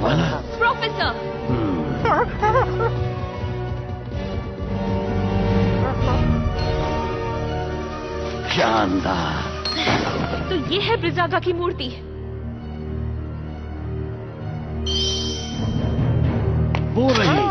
वाला। प्रोफेसर, शानदार। तो ये है ब्रिजागा की मूर्ति। वो रही।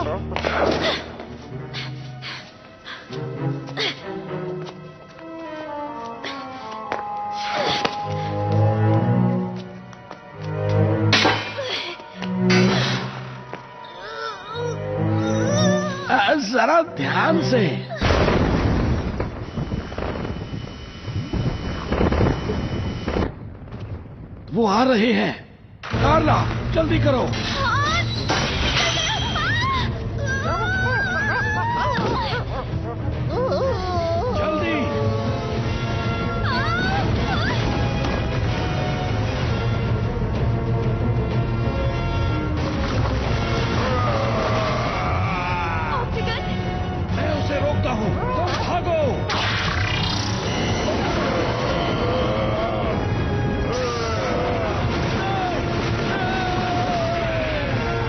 जरा ध्यान से। वो आ रहे हैं। कार्ला, जल्दी करो। जल्दी। मैं उसे रोकता हूँ, तुम भागो।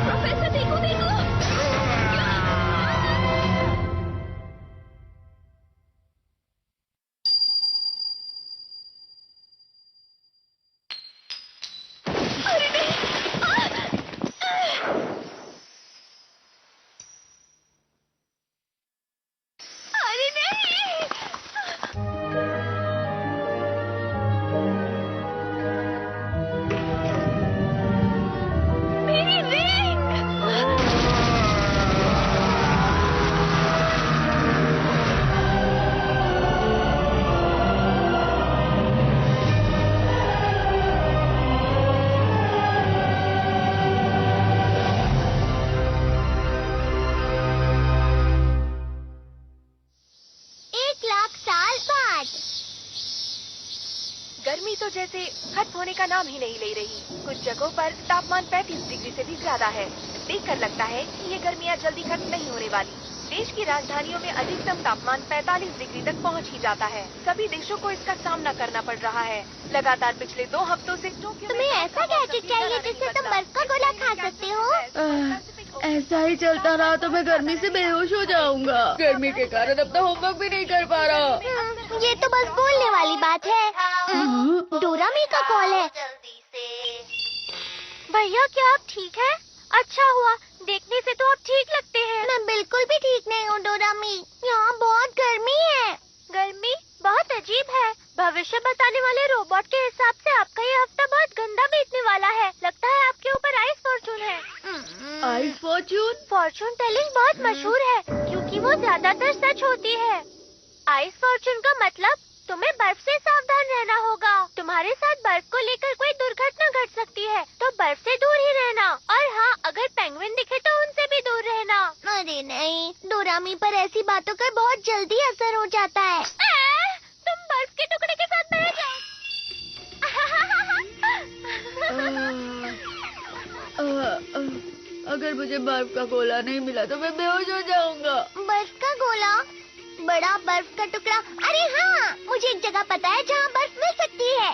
प्रोफेसर, देखो देखो। अरे नहीं। अरे नहीं। मेरी रिंग। एक लाख साल बाद। गर्मी तो जैसे खत्म होने का नाम ही नहीं ले रही। कुछ जगहों पर तापमान 35 डिग्री से भी ज्यादा है। देखकर लगता है कि ये गर्मियाँ जल्दी खत्म नहीं होने वाली। देश की राजधानियों में अधिकतम तापमान 45 डिग्री तक पहुंच ही जाता है। सभी देशों को इसका सामना करना पड़ रहा है। लगातार पिछले 2 हफ्तों से टोक्यो में तुम्हें ऐसा गैजेट चाहिए जिससे तुम बर्फ का गोला खा सकते हो? ऐसा ही चलता रहा तो मैं गर्मी से बेहोश हो जाऊंगा। गर्मी के कारण अपना होमवर्क भी नहीं कर पा रहा। ये तो बस बोलने वाली बात है। डोरामी का कॉल है। भैया, क्या आप ठीक है? अच्छा हुआ, देखने से तो आप ठीक लगते हैं। मैं बिल्कुल भी ठीक नहीं हूँ डोरामी। यहाँ बहुत गर्मी है। गर्मी बहुत अजीब है। भविष्य बताने वाले रोबोट के हिसाब से आपका ये हफ्ता बहुत गंदा बीतने वाला है। लगता है आपके ऊपर आइस फॉर्चून है। Ice Fortune? फॉर्चून टेलिंग बहुत मशहूर है क्योंकि वो ज्यादातर सच होती है। आइस फॉर्चून का मतलब तुम्हें बर्फ से सावधान रहना होगा। तुम्हारे साथ बर्फ को लेकर कोई दुर्घटना घट सकती है, तो बर्फ से दूर ही रहना। और हाँ, अगर पेंगुइन दिखे तो उनसे भी दूर रहना। अरे नहीं, डोरामी पर ऐसी बातों का बहुत जल्दी असर हो जाता है। तुम बर्फ के टुकड़े के साथ बह जाओ। अगर मुझे बर्फ का गोला नहीं मिला तो मैं बेहोश हो जाऊंगा। बर्फ का गोला? बड़ा बर्फ का टुकड़ा? अरे हाँ, मुझे एक जगह पता है जहाँ बर्फ मिल सकती है।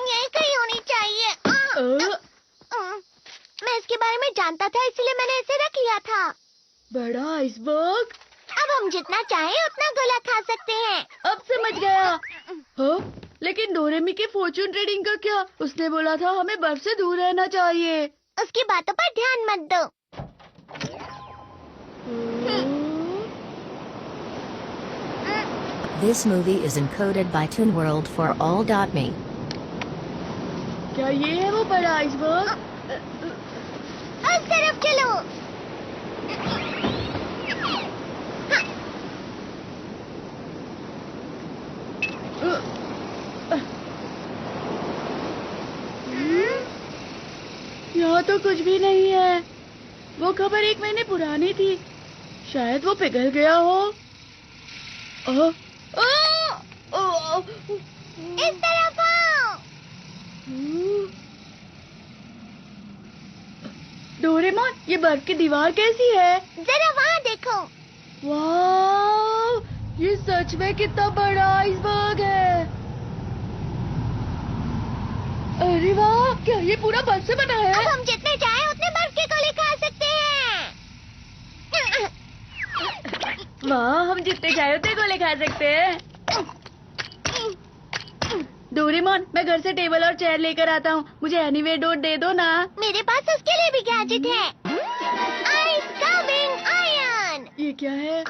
यही कहीं होनी चाहिए। मैं इसके बारे में जानता था, इसलिए मैंने इसे रख लिया था। बड़ा आइसबर्ग? अब हम जितना चाहें उतना गोला खा सकते हैं। अब समझ गया। हाँ, लेकिन डोरेमी के फॉर्चून ट्रेडिंग का क्या? उसने बोला था हमें बर्फ से दूर रहना चाहिए। उसकी बातों पर ध्यान मत दो। This movie is encoded by ToonWorld for all.me. क्या ये है वो बड़ा आइसबर्ग? उस तरफ चलो। यहाँ तो कुछ भी नहीं है। वो खबर 1 महीने पुरानी थी। शायद वो पिघल गया हो। इस तरफ आओ। डोरेमोन, ये बर्फ की दीवार कैसी है? जरा वहाँ देखो। वाह, ये सच में कितना बड़ा आइसबर्ग है। अरे वाह, क्या ये पूरा बर्फ से बना है? अब हम जितने चाहें उतने बर्फ जितने चाहे उतने गोले खा सकते हैं। डोरेमोन, मैं घर से टेबल और चेयर लेकर आता हूँ, मुझे एनीवे डोर दे दो ना। मेरे पास उसके लिए भी गैजेट है। Ice coming ion. ये क्या है?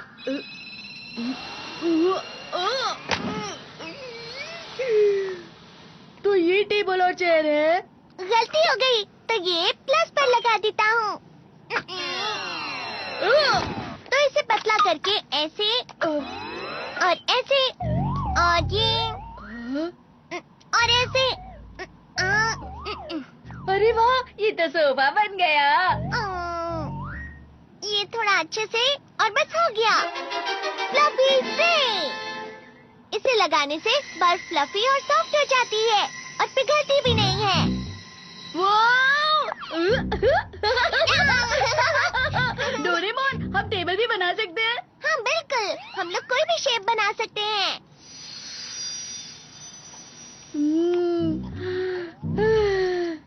तो ये टेबल और चेयर है। गलती हो गई, तो ये प्लस पर लगा देता हूँ। तो इसे पतला करके ऐसे और ऐसे और ये और ऐसे। अरे वाह, ये तो सोफा बन गया। ये थोड़ा अच्छे से और बस हो गया। फ्लफी से इसे लगाने से बर्फ फ्लफी और सॉफ्ट हो जाती है और पिघलती भी नहीं है। डोरेमोन, हम टेबल भी बना सकते हैं। हाँ बिल्कुल, हम लोग कोई भी शेप बना सकते हैं।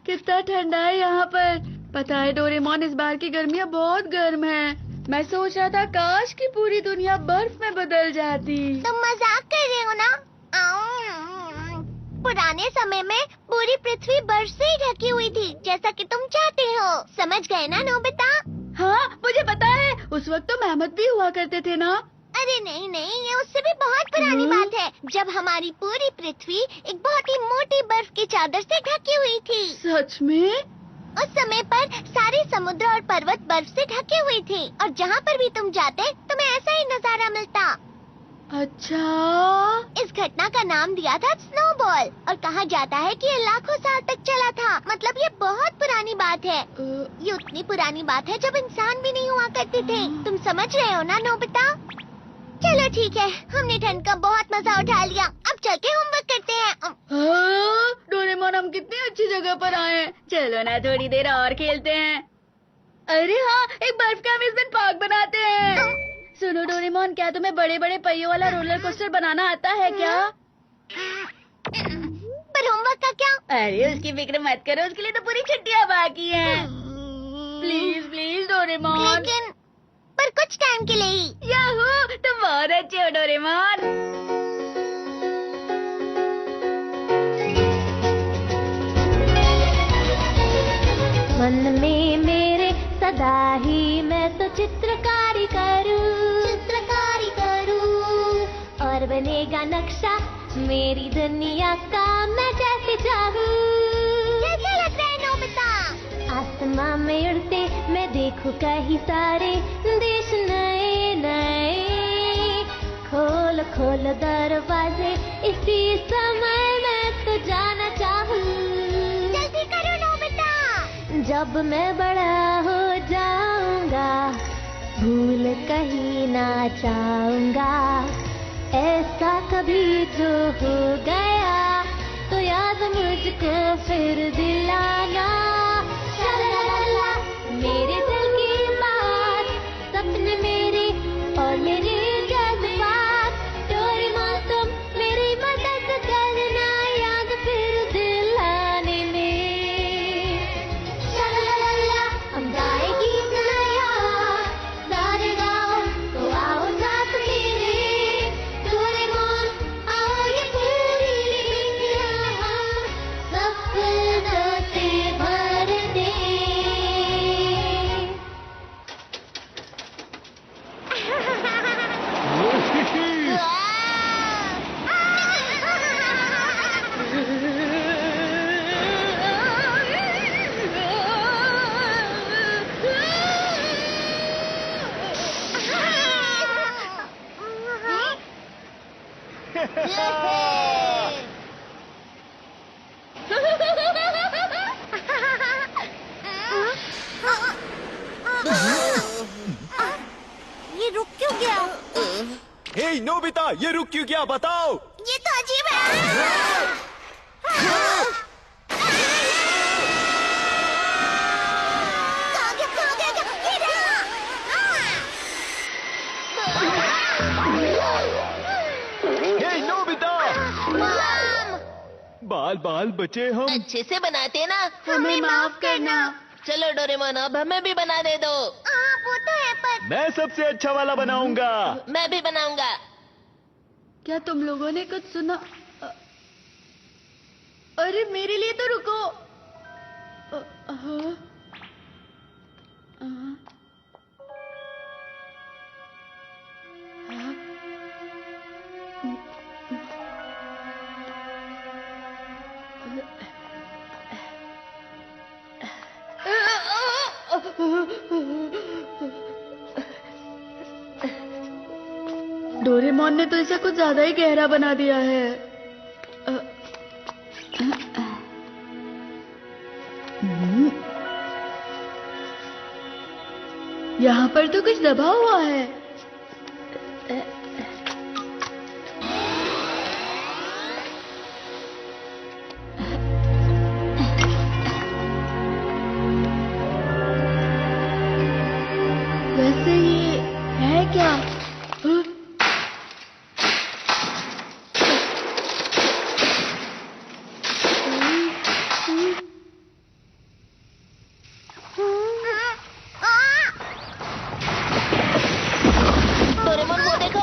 कितना ठंडा है यहाँ पर। पता है डोरेमोन, इस बार की गर्मियाँ बहुत गर्म है। मैं सोच रहा था काश की पूरी दुनिया बर्फ में बदल जाती। तुम मजाक कर रहे हो ना? पुराने समय में पूरी पृथ्वी बर्फ से ही ढकी हुई थी, जैसा कि तुम चाहते हो। समझ गए ना नोबिता? हाँ, मुझे पता है। उस वक्त तो मेहमत भी हुआ करते थे ना। अरे नहीं नहीं, ये उससे भी बहुत पुरानी बात है, जब हमारी पूरी पृथ्वी एक बहुत ही मोटी बर्फ की चादर से ढकी हुई थी। सच में? उस समय पर सारे समुद्र और पर्वत बर्फ से ढके हुए थे और जहाँ पर भी तुम जाते तुम्हें ऐसा ही नजारा मिलता। अच्छा। इस घटना का नाम दिया था स्नोबॉल और कहा जाता है कि ये लाखों साल तक चला था। मतलब ये बहुत पुरानी बात है। ये उतनी पुरानी बात है जब इंसान भी नहीं हुआ करते थे। तुम समझ रहे हो ना नोबिता? चलो ठीक है, हमने ठंड का बहुत मजा उठा लिया। अब चल के होमवर्क करते हैं। डोरेमोन, हम कितनी अच्छी जगह पर आए हैं। चलो ना थोड़ी देर और खेलते हैं। अरे हाँ, एक बर्फ का अम्यूजमेंट पार्क बनाते हैं। सुनो डोरेमोन, क्या तुम्हें बड़े बड़े पहियों वाला रोलर कोस्टर बनाना आता है क्या? पर होमवर्क का क्या? अरे उसकी फिक्र मत करो, उसके लिए तो पूरी छुट्टियाँ बाकी हैं। Please please Doraemon. लेकिन पर कुछ टाइम के लिए ही। याहू, तुम बहुत अच्छे हो डोरेमोन। मन में मेरे सदा ही मैं तो चित्रकारी करूं और बनेगा नक्शा मेरी दुनिया का मैं जैसे चाहूं। कैसे लग रहा है नोबिता? आसमां में उड़ते मैं देखूं कहीं सारे देश नए नए। खोल खोल दरवाजे इसी समय मैं तो जाना चाहूं। जल्दी करो नोबिता। जब मैं बड़ा हो जाऊंगा भूल कहीं ना चाहूंगा। ऐसा कभी जो हो गया तो याद मुझको फिर दिलाना। शलाला, मेरे दिल की बात, सपने मेरे और मेरे जज्बात। डोरेमोन तुम मेरी मदद करना याद फिर दिलाने में। शलाला, हम गाए गीत नया सारे गाओ तो आओ साथ मेरे। डोरेमोन आओ ये पूरी दुनिया हम सपनों से भर दे। ये रुक क्यों गया? हे नोबिता, ये रुक क्यों गया बताओ? ये तो अजीब है। हे नोबिता, बाल बाल बचे हम। अच्छे से बनाते ना। हमें माफ करना। चलो डोरेमोन, अब हमें भी बना दे दो। हाँ वो तो है पर मैं सबसे अच्छा वाला बनाऊंगा। मैं भी बनाऊंगा। क्या तुम लोगों ने कुछ सुना? अरे मेरे लिए तो रुको। हाँ। हाँ। डोरेमोन ने तो इसे कुछ ज्यादा ही गहरा बना दिया है। यहाँ पर तो कुछ दबा हुआ है। वैसे ये है क्या? डोरेमोन वो देखो।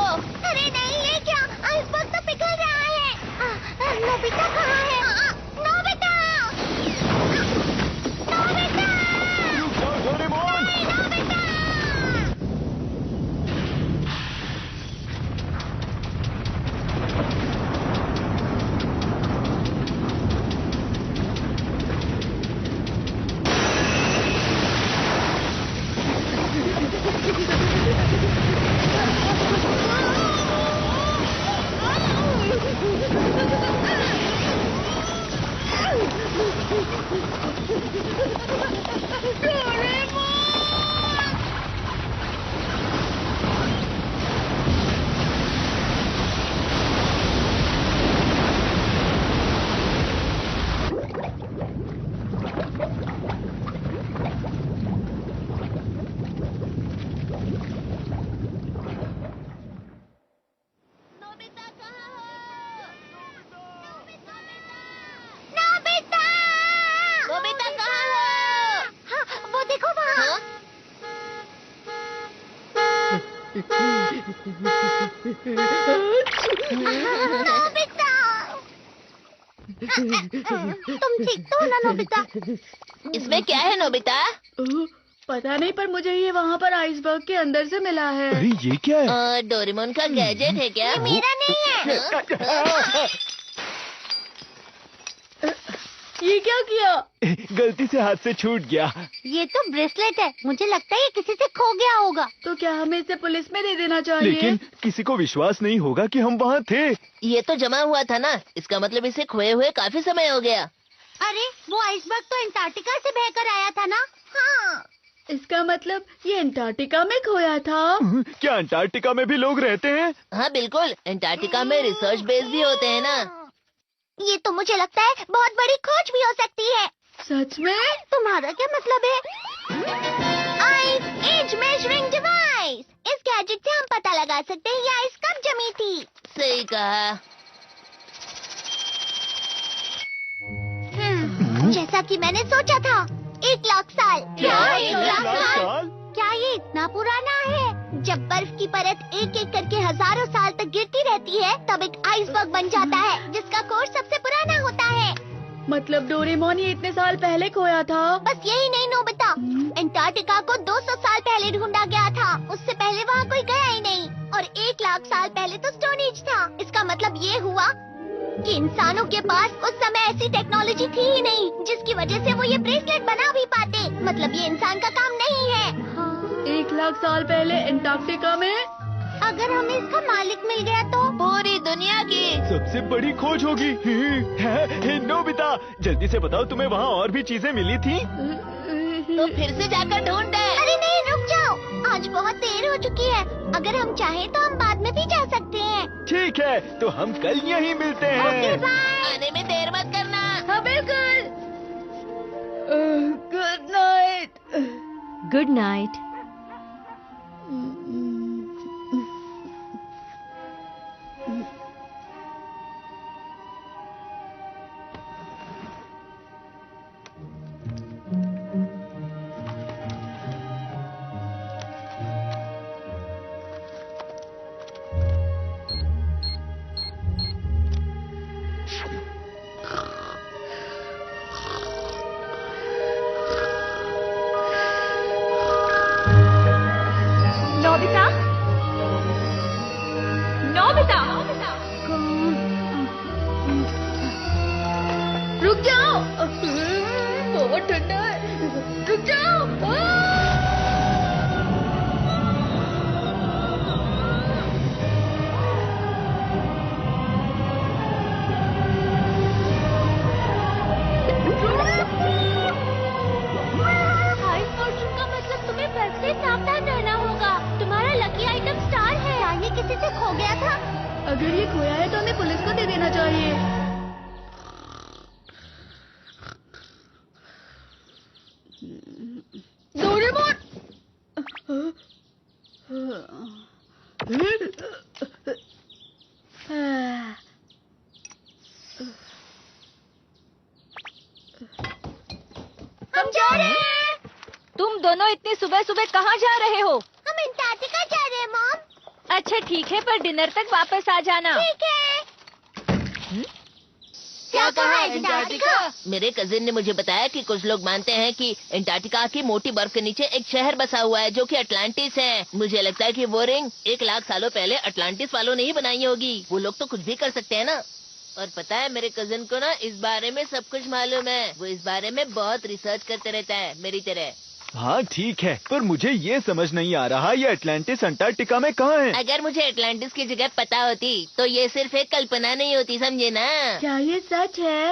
अरे नहीं, ये क्या? आइसबर्ग तो पिघल रहा है। नोबिता कहाँ है? नोबिता! नोबिता! रुक जाओ डोरेमोन। नोबिता! नोबिता कहाँ हो? नोबिता! नोबिता कहाँ हो? हाँ, वो देखो वहाँ। हाँ? नोबिता! तुम ठीक तो हो ना नोबिता? इसमें क्या है नोबिता? पता नहीं, पर मुझे ये वहाँ पर आइसबर्ग के अंदर से मिला है। अरे ये क्या है? डोरेमोन का गैजेट है क्या? मेरा नहीं है। ये क्या किया? गलती से हाथ से छूट गया। ये तो ब्रेसलेट है। मुझे लगता है ये किसी से खो गया होगा। तो क्या हमें इसे पुलिस में दे देना चाहिए? लेकिन किसी को विश्वास नहीं होगा कि हम वहाँ थे। ये तो जमा हुआ था ना, इसका मतलब इसे खोए हुए काफी समय हो गया। अरे वो आइसबर्ग तो अंटार्कटिका से बहकर आया था ना? हाँ। इसका मतलब ये अंटार्कटिका में खोया था। क्या अंटार्कटिका में भी लोग रहते हैं? हाँ बिल्कुल, अंटार्कटिका में रिसर्च बेस भी होते हैं ना। ये तो मुझे लगता है बहुत बड़ी खोज भी हो सकती है। सच में? तुम्हारा क्या मतलब है? Ice age measuring device. इस गैजेट से हम पता लगा सकते हैं ये आइस कब जमी थी। सही कहा। जैसा कि मैंने सोचा था, 1 लाख साल। क्या? 1 लाख साल? क्या ये इतना पुराना है? जब बर्फ की परत एक एक करके हजारों साल तक गिरती रहती है, तब एक आइसबर्ग बन जाता है, जिसका कोर सबसे पुराना होता है। मतलब डोरेमोन ये इतने साल पहले खोया था? बस यही नहीं नोबिता, अंटार्कटिका को 200 साल पहले ढूंढा गया था। उससे पहले वहाँ कोई गया ही नहीं। और 1 लाख साल पहले तो स्टोन एज था। इसका मतलब ये हुआ कि इंसानों के पास उस समय ऐसी टेक्नोलॉजी थी ही नहीं जिसकी वजह से वो ये ब्रेसलेट बना भी पाते। मतलब ये इंसान का काम नहीं है। 1 लाख साल पहले अंटार्कटिका में? अगर हमें इसका मालिक मिल गया तो? पूरी दुनिया की सबसे बड़ी खोज होगी। नोबिता, जल्दी से बताओ, तुम्हें वहाँ और भी चीजें मिली थी? तो फिर से जाकर ढूंढ। अरे नहीं, रुक जाओ। आज बहुत देर हो चुकी है। अगर हम चाहें तो हम बाद में भी जा सकते हैं। ठीक है, तो हम कल यहीं मिलते ओके हैं। बाय। आने में देर मत करना। हाँ बिल्कुल। Good night. Good night. Ice Fortune का मतलब तुम्हें बर्फ से सावधान रहना होगा। तुम्हारा लकी आइटम स्टार है। ये किसी से खो गया था। अगर ये खोया है तो हमें पुलिस को दे देना चाहिए। डोरेमोन! हम जा रहे हैं। तुम दोनों इतनी सुबह सुबह कहाँ जा रहे हो? हम अंटार्कटिका जा रहे हैं मॉम। अच्छा ठीक है, पर डिनर तक वापस आ जाना। ठीक है। क्या कहा अंटार्कटिका? मेरे कजिन ने मुझे बताया कि कुछ लोग मानते हैं कि अंटार्कटिका की मोटी बर्फ के नीचे एक शहर बसा हुआ है जो कि अटलांटिस है। मुझे लगता है कि वो रिंग 1,00,000 सालों पहले अटलांटिस वालों ने ही बनाई होगी। वो लोग तो कुछ भी कर सकते हैं ना। और पता है मेरे कजिन को ना इस बारे में सब कुछ मालूम है। वो इस बारे में बहुत रिसर्च करते रहता है, मेरी तरह। हाँ ठीक है, पर मुझे ये समझ नहीं आ रहा ये अटलांटिस अंटार्कटिका में कहाँ है? अगर मुझे अटलांटिस की जगह पता होती तो ये सिर्फ एक कल्पना नहीं होती, समझे ना? क्या ये सच है?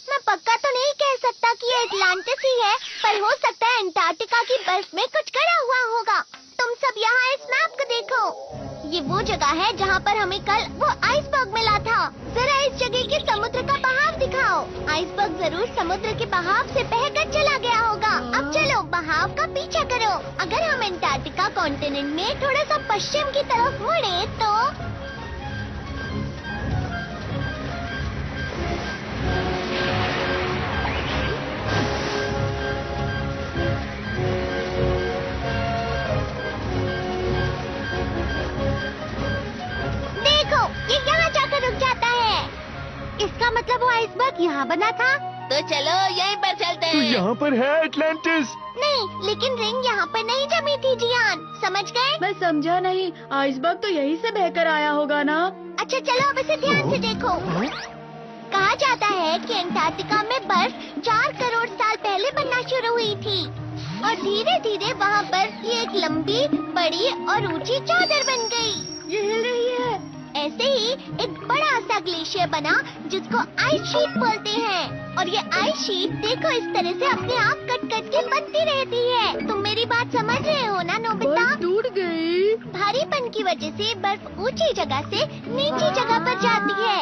मैं पक्का तो नहीं कह सकता कि ये अटलांटिस ही है, पर हो सकता है अंटार्कटिका की बर्फ में कुछ गड़ा हुआ होगा। तुम सब यहाँ इस मैप को देखो। ये वो जगह है जहाँ पर हमें कल वो आइसबर्ग मिला था। जरा इस जगह के समुद्र का बहाव दिखाओ। आइसबर्ग जरूर समुद्र के बहाव से बहकर चला गया होगा। अब चलो बहाव का पीछा करो। अगर हम अंटार्कटिका कॉन्टिनेंट में थोड़ा सा पश्चिम की तरफ मुड़े तो देखो, ये यहाँ जाकर रुक जाता है। इसका मतलब वो आइसबर्ग यहाँ बना था। तो चलो यहीं पर चलते तो हैं। यहाँ पर है अटलांटिस। नहीं, लेकिन रिंग यहाँ पर नहीं जमी थी जियान, समझ गए? मैं समझा नहीं। आइसबर्ग तो यहीं से बहकर आया होगा ना? अच्छा चलो अब इसे ध्यान से देखो। कहा जाता है कि अंटार्कटिका में बर्फ 4 करोड़ साल पहले बनना शुरू हुई थी और धीरे धीरे वहाँ बर्फ की एक लंबी, बड़ी और ऊंची चादर बन गई। ये हिल रही है। ऐसे ही एक बड़ा सा ग्लेशियर बना जिसको आइस शीट बोलते हैं। और ये आइस शीट देखो इस तरह से अपने आप कट कट के बनती रहती है। तुम मेरी बात समझ रहे हो ना नोबिता? बर्फ टूट गई। भारीपन की वजह से बर्फ ऊंची जगह से नीची जगह पर जाती है।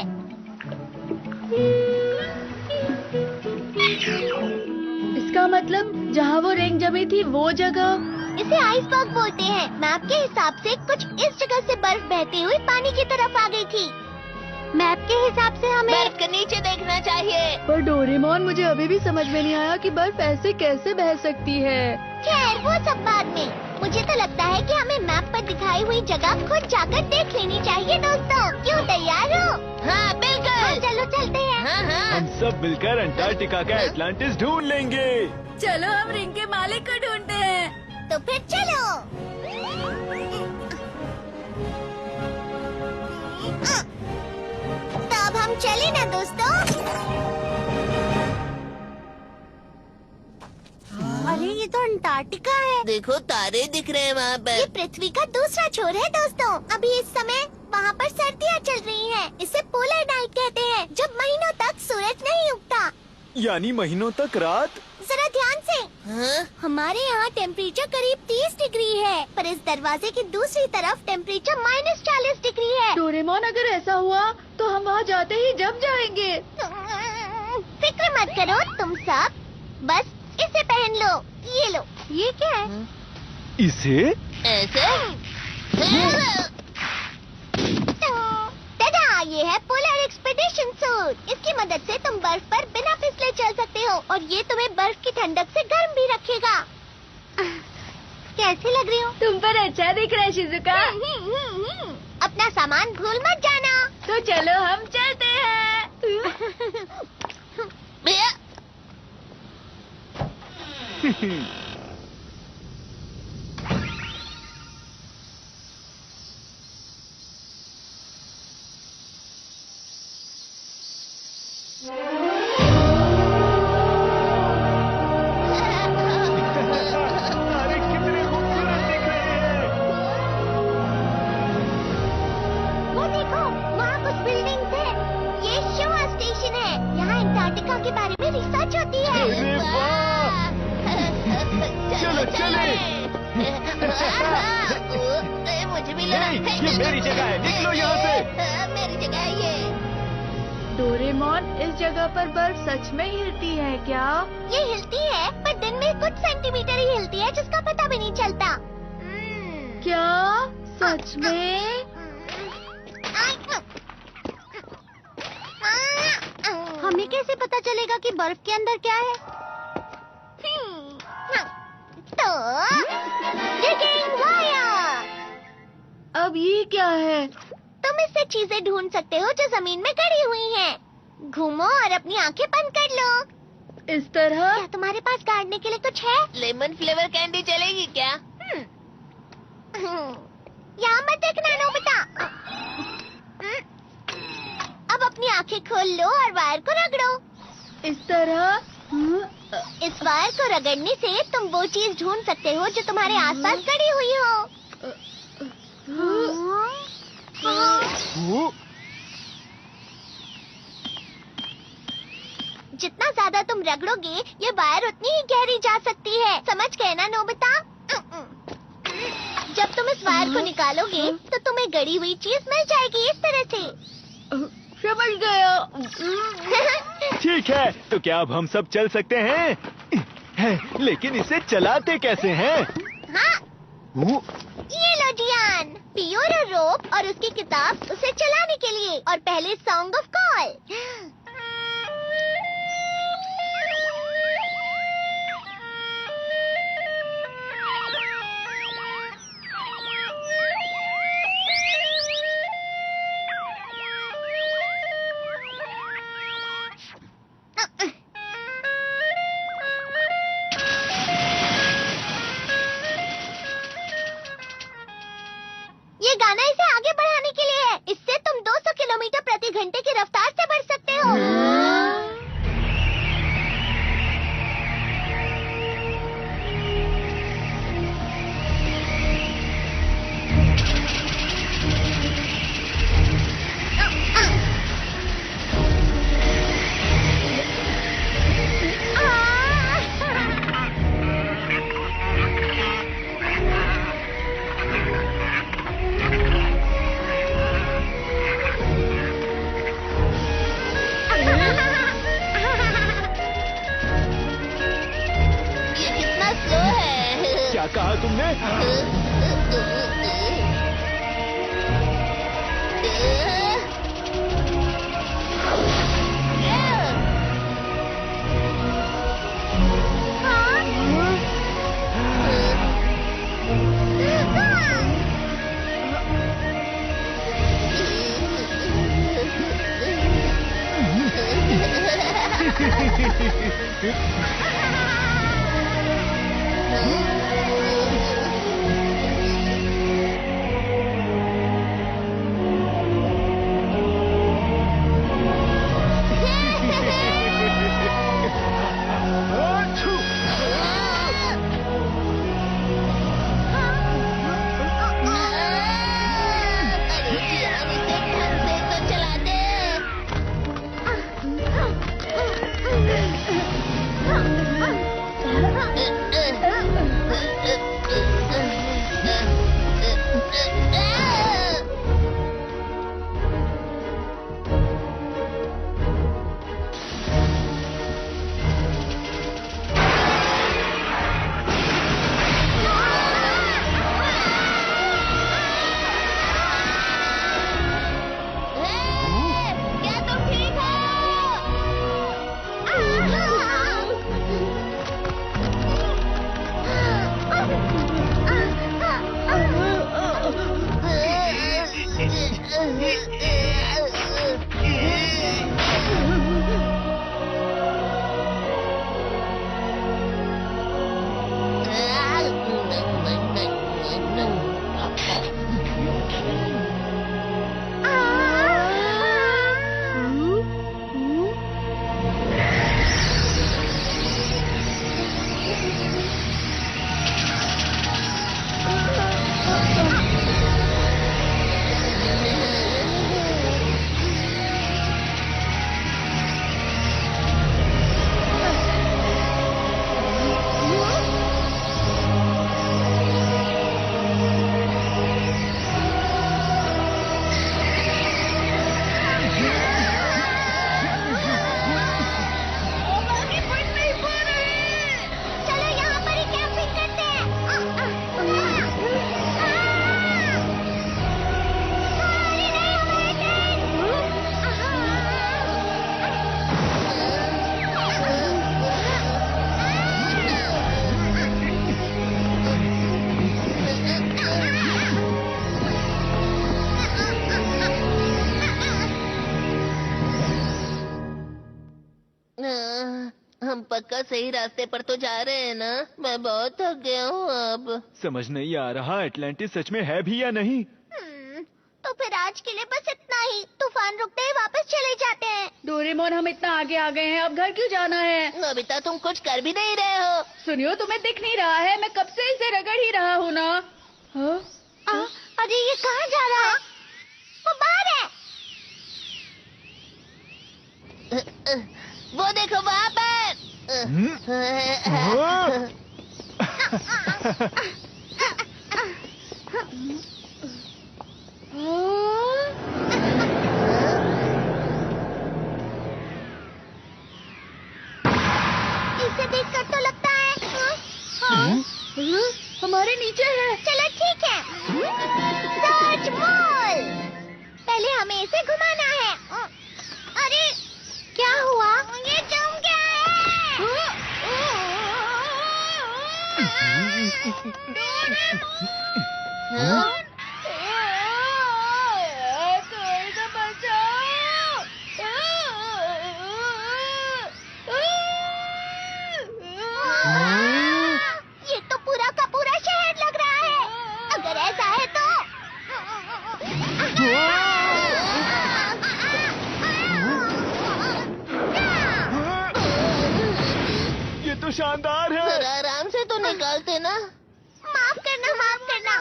इसका मतलब जहाँ वो रिंग जमी थी वो जगह। इसे आइसबर्ग बोलते हैं। मैप के हिसाब से कुछ इस जगह से बर्फ बहती हुई पानी की तरफ आ गई थी। मैप के हिसाब से हमें बर्फ के नीचे देखना चाहिए। पर डोरेमोन, मुझे अभी भी समझ में नहीं आया कि बर्फ ऐसे कैसे बह सकती है। खैर वो सब बाद में। मुझे तो लगता है कि हमें मैप पर दिखाई हुई जगह खुद जाकर देख लेनी चाहिए दोस्तों। क्यों, तैयार हो? हाँ बिल्कुल। चलो चलते हैं। हाँ हाँ। हम सब मिलकर अंटार्कटिका का अटलांटिस ढूंढ लेंगे। चलो हम रिंग के मालिक को ढूंढते हैं। तो फिर चलो। तो अब हम चले ना दोस्तों। अरे ये तो अंटार्कटिका है। देखो तारे दिख रहे हैं वहाँ ये पर। पृथ्वी का दूसरा छोर है दोस्तों। अभी इस समय वहाँ पर सर्दियाँ चल रही हैं। इसे पोलर नाइट कहते हैं, जब महीनों तक सूरज नहीं उगता। यानी महीनों तक रात। जरा ध्यान से। हाँ? हमारे यहाँ टेम्परेचर करीब 30 डिग्री है, पर इस दरवाजे की दूसरी तरफ टेम्परेचर -40 डिग्री है। डोरेमोन, अगर ऐसा हुआ तो हम वहाँ जाते ही जम जाएंगे। फिक्र मत करो तुम सब, बस इसे पहन लो। ये लो। ये क्या है? इसे? ऐसे? टडा, ये है पोलर एक्सपीडिशन सूट। इसकी मदद से तुम बर्फ पर बिना फिसले चल सकते हो और ये तुम्हें बर्फ की ठंडक से गर्म भी रखेगा। कैसी लग रही हूँ? तुम पर अच्छा दिख रहा है शिजुका। अपना सामान भूल मत जाना। तो चलो हम चलते हैं। भैया चले। मुझे भी नहीं, ये मेरी जगह है, निकलो यहाँ से। मेरी जगह है ये। डोरेमोन, इस जगह पर बर्फ सच में हिलती है क्या? ये हिलती है, पर दिन में कुछ सेंटीमीटर ही हिलती है, जिसका पता भी नहीं चलता। क्या सच में? हमें कैसे पता चलेगा कि बर्फ के अंदर क्या है? तो digging wire। अब ये क्या है? तुम इससे चीजें ढूंढ सकते हो जो जमीन में गड़ी हुई हैं। घूमो और अपनी आंखें बंद कर लो। इस तरह? क्या तुम्हारे पास गाड़ने के लिए कुछ है? लेमन फ्लेवर कैंडी चलेगी क्या? यहाँ मत देखना नोबिता। अब अपनी आंखें खोल लो और वायर को रगड़ो। इस तरह? इस वायर को रगड़ने से तुम वो चीज ढूंढ सकते हो जो तुम्हारे आसपास गड़ी हुई हो। जितना ज्यादा तुम रगड़ोगे, ये वायर उतनी ही गहरी जा सकती है। समझ गए ना नोबिता? जब तुम इस वायर को निकालोगे, तो तुम्हें गड़ी हुई चीज मिल जाएगी इस तरह से। समझ गया। ठीक है, तो क्या अब हम सब चल सकते हैं? लेकिन इसे चलाते कैसे हैं? हाँ, ये लो जियान, पियो रोप और उसकी किताब उसे चलाने के लिए। और पहले सॉन्ग ऑफ कॉल। ये गाना इसे आगे बढ़ाने के लिए है। इससे तुम 200 किलोमीटर प्रति घंटे की रफ्तार से बढ़ सकते हो। ये कितना स्लो है। क्या कहा तुमने? अरे जियान, इसे ढंग से तो चला दे। क्या तुम ठीक हो? पक्का सही रास्ते पर तो जा रहे हैं ना? मैं बहुत थक गया हूँ अब। समझ नहीं आ रहा एटलांटिस सच में है भी या नहीं। तो फिर आज के लिए बस इतना ही। तूफान रुकते ही वापस चले जाते हैं। डोरेमोन, हम इतना आगे आ गए हैं, अब घर क्यों जाना है? नोबिता, तुम कुछ कर भी नहीं रहे हो। सुनियो, तुम्हें दिख नहीं रहा है? मैं कब से इसे रगड़ ही रहा हूँ ना। हाँ? अरे ये कहाँ जा रहा है? वो बाहर है। वो देखो वहाँ पर। इसे देखकर तो लगता है हमारे नीचे है। चलो ठीक है। Search ball. पहले हमें इसे घुमाना है। अरे क्या हुआ? ये जम गया है। ये तो पूरा का पूरा शहर लग रहा है। अगर ऐसा है तो ये तो शानदार है। जरा आराम से तो निकालते ना। माफ करना, माफ करना।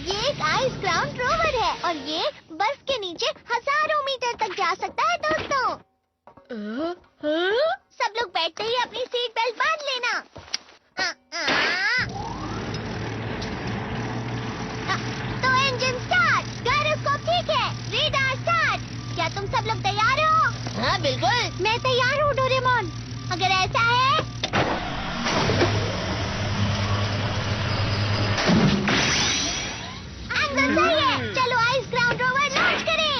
ये एक आइस ग्राउंड रोवर है और ये बर्फ के नीचे हजारों मीटर तक जा सकता है दोस्तों। सब लोग बैठते ही अपनी सीट बेल्ट बांध लेना। तो इंजन स्टार्ट, गायरोस्कोप ठीक है, रेडार स्टार्ट। क्या तुम सब लोग तैयार हो? हाँ बिल्कुल। मैं तैयार हूँ डोरेमोन। अगर ऐसा है एंगल सही है। चलो आइस ग्राउंड रोवर लॉन्च करें।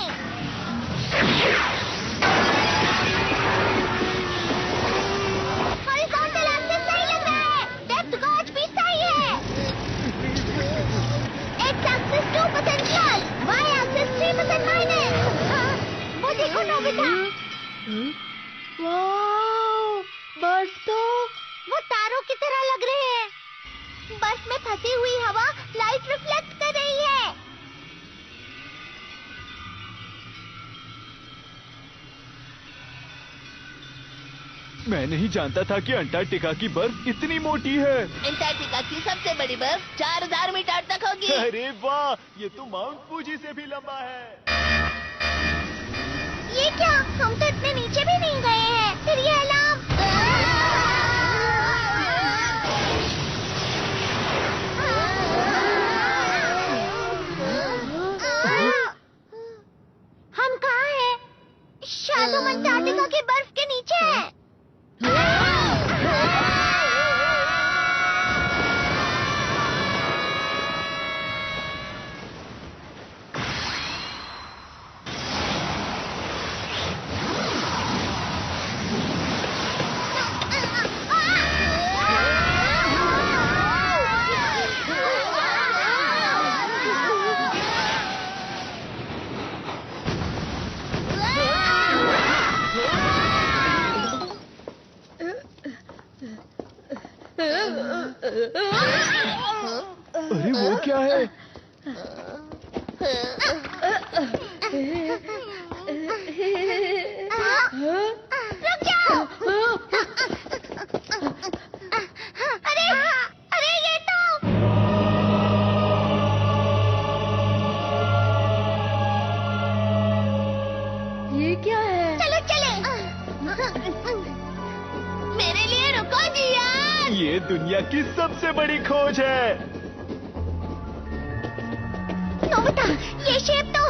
हॉरिजॉन्टल एक्सिस सही लग रहा है। डेप्थ गॉज भी सही है। X axis 2% plus, Y axis 3% minus. वो देखो नोबिता। वाओ, बर्फ तो वो तारों की तरह लग रहे हैं। बर्फ में फंसी हुई हवा लाइट रिफ्लेक्ट कर रही है। मैं नहीं जानता था कि अंटार्कटिका की बर्फ इतनी मोटी है। अंटार्कटिका की सबसे बड़ी बर्फ 4000 मीटर तक होगी। अरे वाह, ये तो माउंट फूजी से भी लंबा है। ये क्या? हम तो इतने नीचे भी नहीं गए हैं। फिर ये अलार्म। हम कहाँ हैं? शायद हम अंटार्कटिका की बर्फ के नीचे हैं। अरे वो क्या है? रुक जाओ। अरे अरे ये तो ये क्या है? चलो चले। मेरे लिए रुको जी यार। ये दुनिया की सबसे बड़ी खोज है। नोबिता, ये शेप तो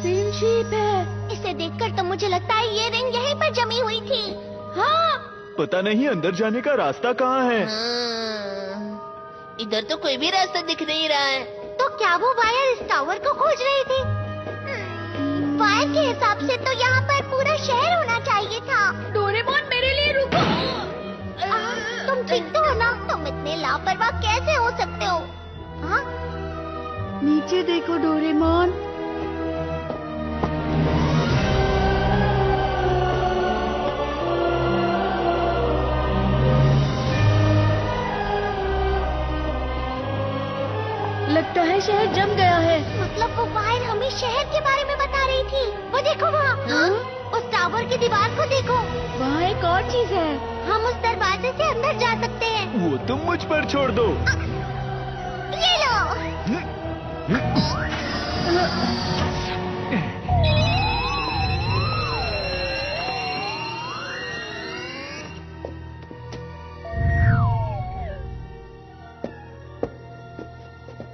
सेम शेप है। इसे देखकर तो मुझे लगता है ये रिंग यहीं पर जमी हुई थी। हाँ, पता नहीं अंदर जाने का रास्ता कहाँ है। इधर तो कोई भी रास्ता दिख नहीं रहा है। तो क्या वो वायर इस टावर को खोज रही थी? वायर के हिसाब से तो यहाँ पर पूरा शहर होना चाहिए था। डोरेमोन मेरे लिए रुको। तुम ठीक तो हो ना? तुम इतने लापरवाह कैसे हो सकते हो? हाँ? नीचे देखो डोरेमोन। शहर जम गया है। मतलब वो वायर हमें शहर के बारे में बता रही थी। वो देखो वहाँ, उस टावर की दीवार को देखो। वहाँ एक और चीज है। हम उस दरवाजे से अंदर जा सकते हैं। वो तुम मुझ पर छोड़ दो। ये लो।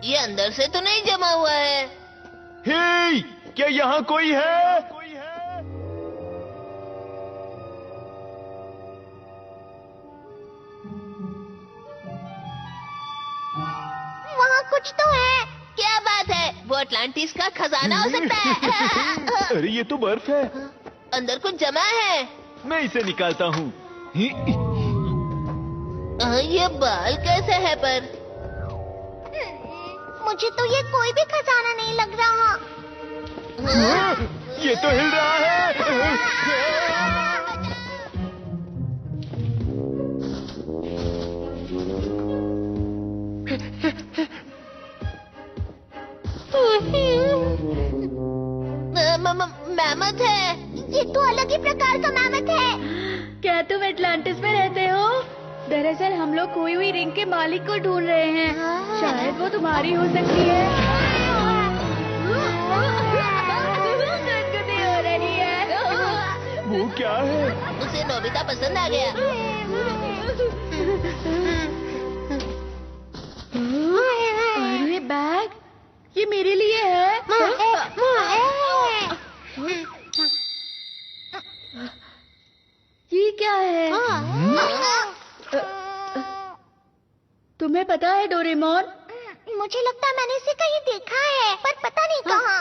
ये अंदर से तो नहीं जमा हुआ है। हे, क्या यहाँ कोई है? वहाँ कुछ तो है। क्या बात है? वो अटलांटिस का खजाना हो सकता है। अरे ये तो बर्फ है। अंदर कुछ जमा है। मैं इसे निकालता हूँ। ये बाल कैसे है पर? मुझे तो ये कोई भी खजाना नहीं लग रहा। ये तो हिल रहा है। मैमथ है। ये तो अलग ही प्रकार का मैमथ है। क्या तुम एटलांटिस में रहते हो? दरअसल हम लोग खोई हुई रिंग के मालिक को ढूंढ रहे हैं। शायद वो तुम्हारी हो सकती है। गुदगुदी हो रही है। वो क्या है? उसे नोबिता पसंद आ गया। अरे बैग, ये मेरे लिए है। ये क्या है? तुम्हें पता है डोरेमोन? मुझे लगता है मैंने इसे कहीं देखा है, पर पता नहीं कहाँ।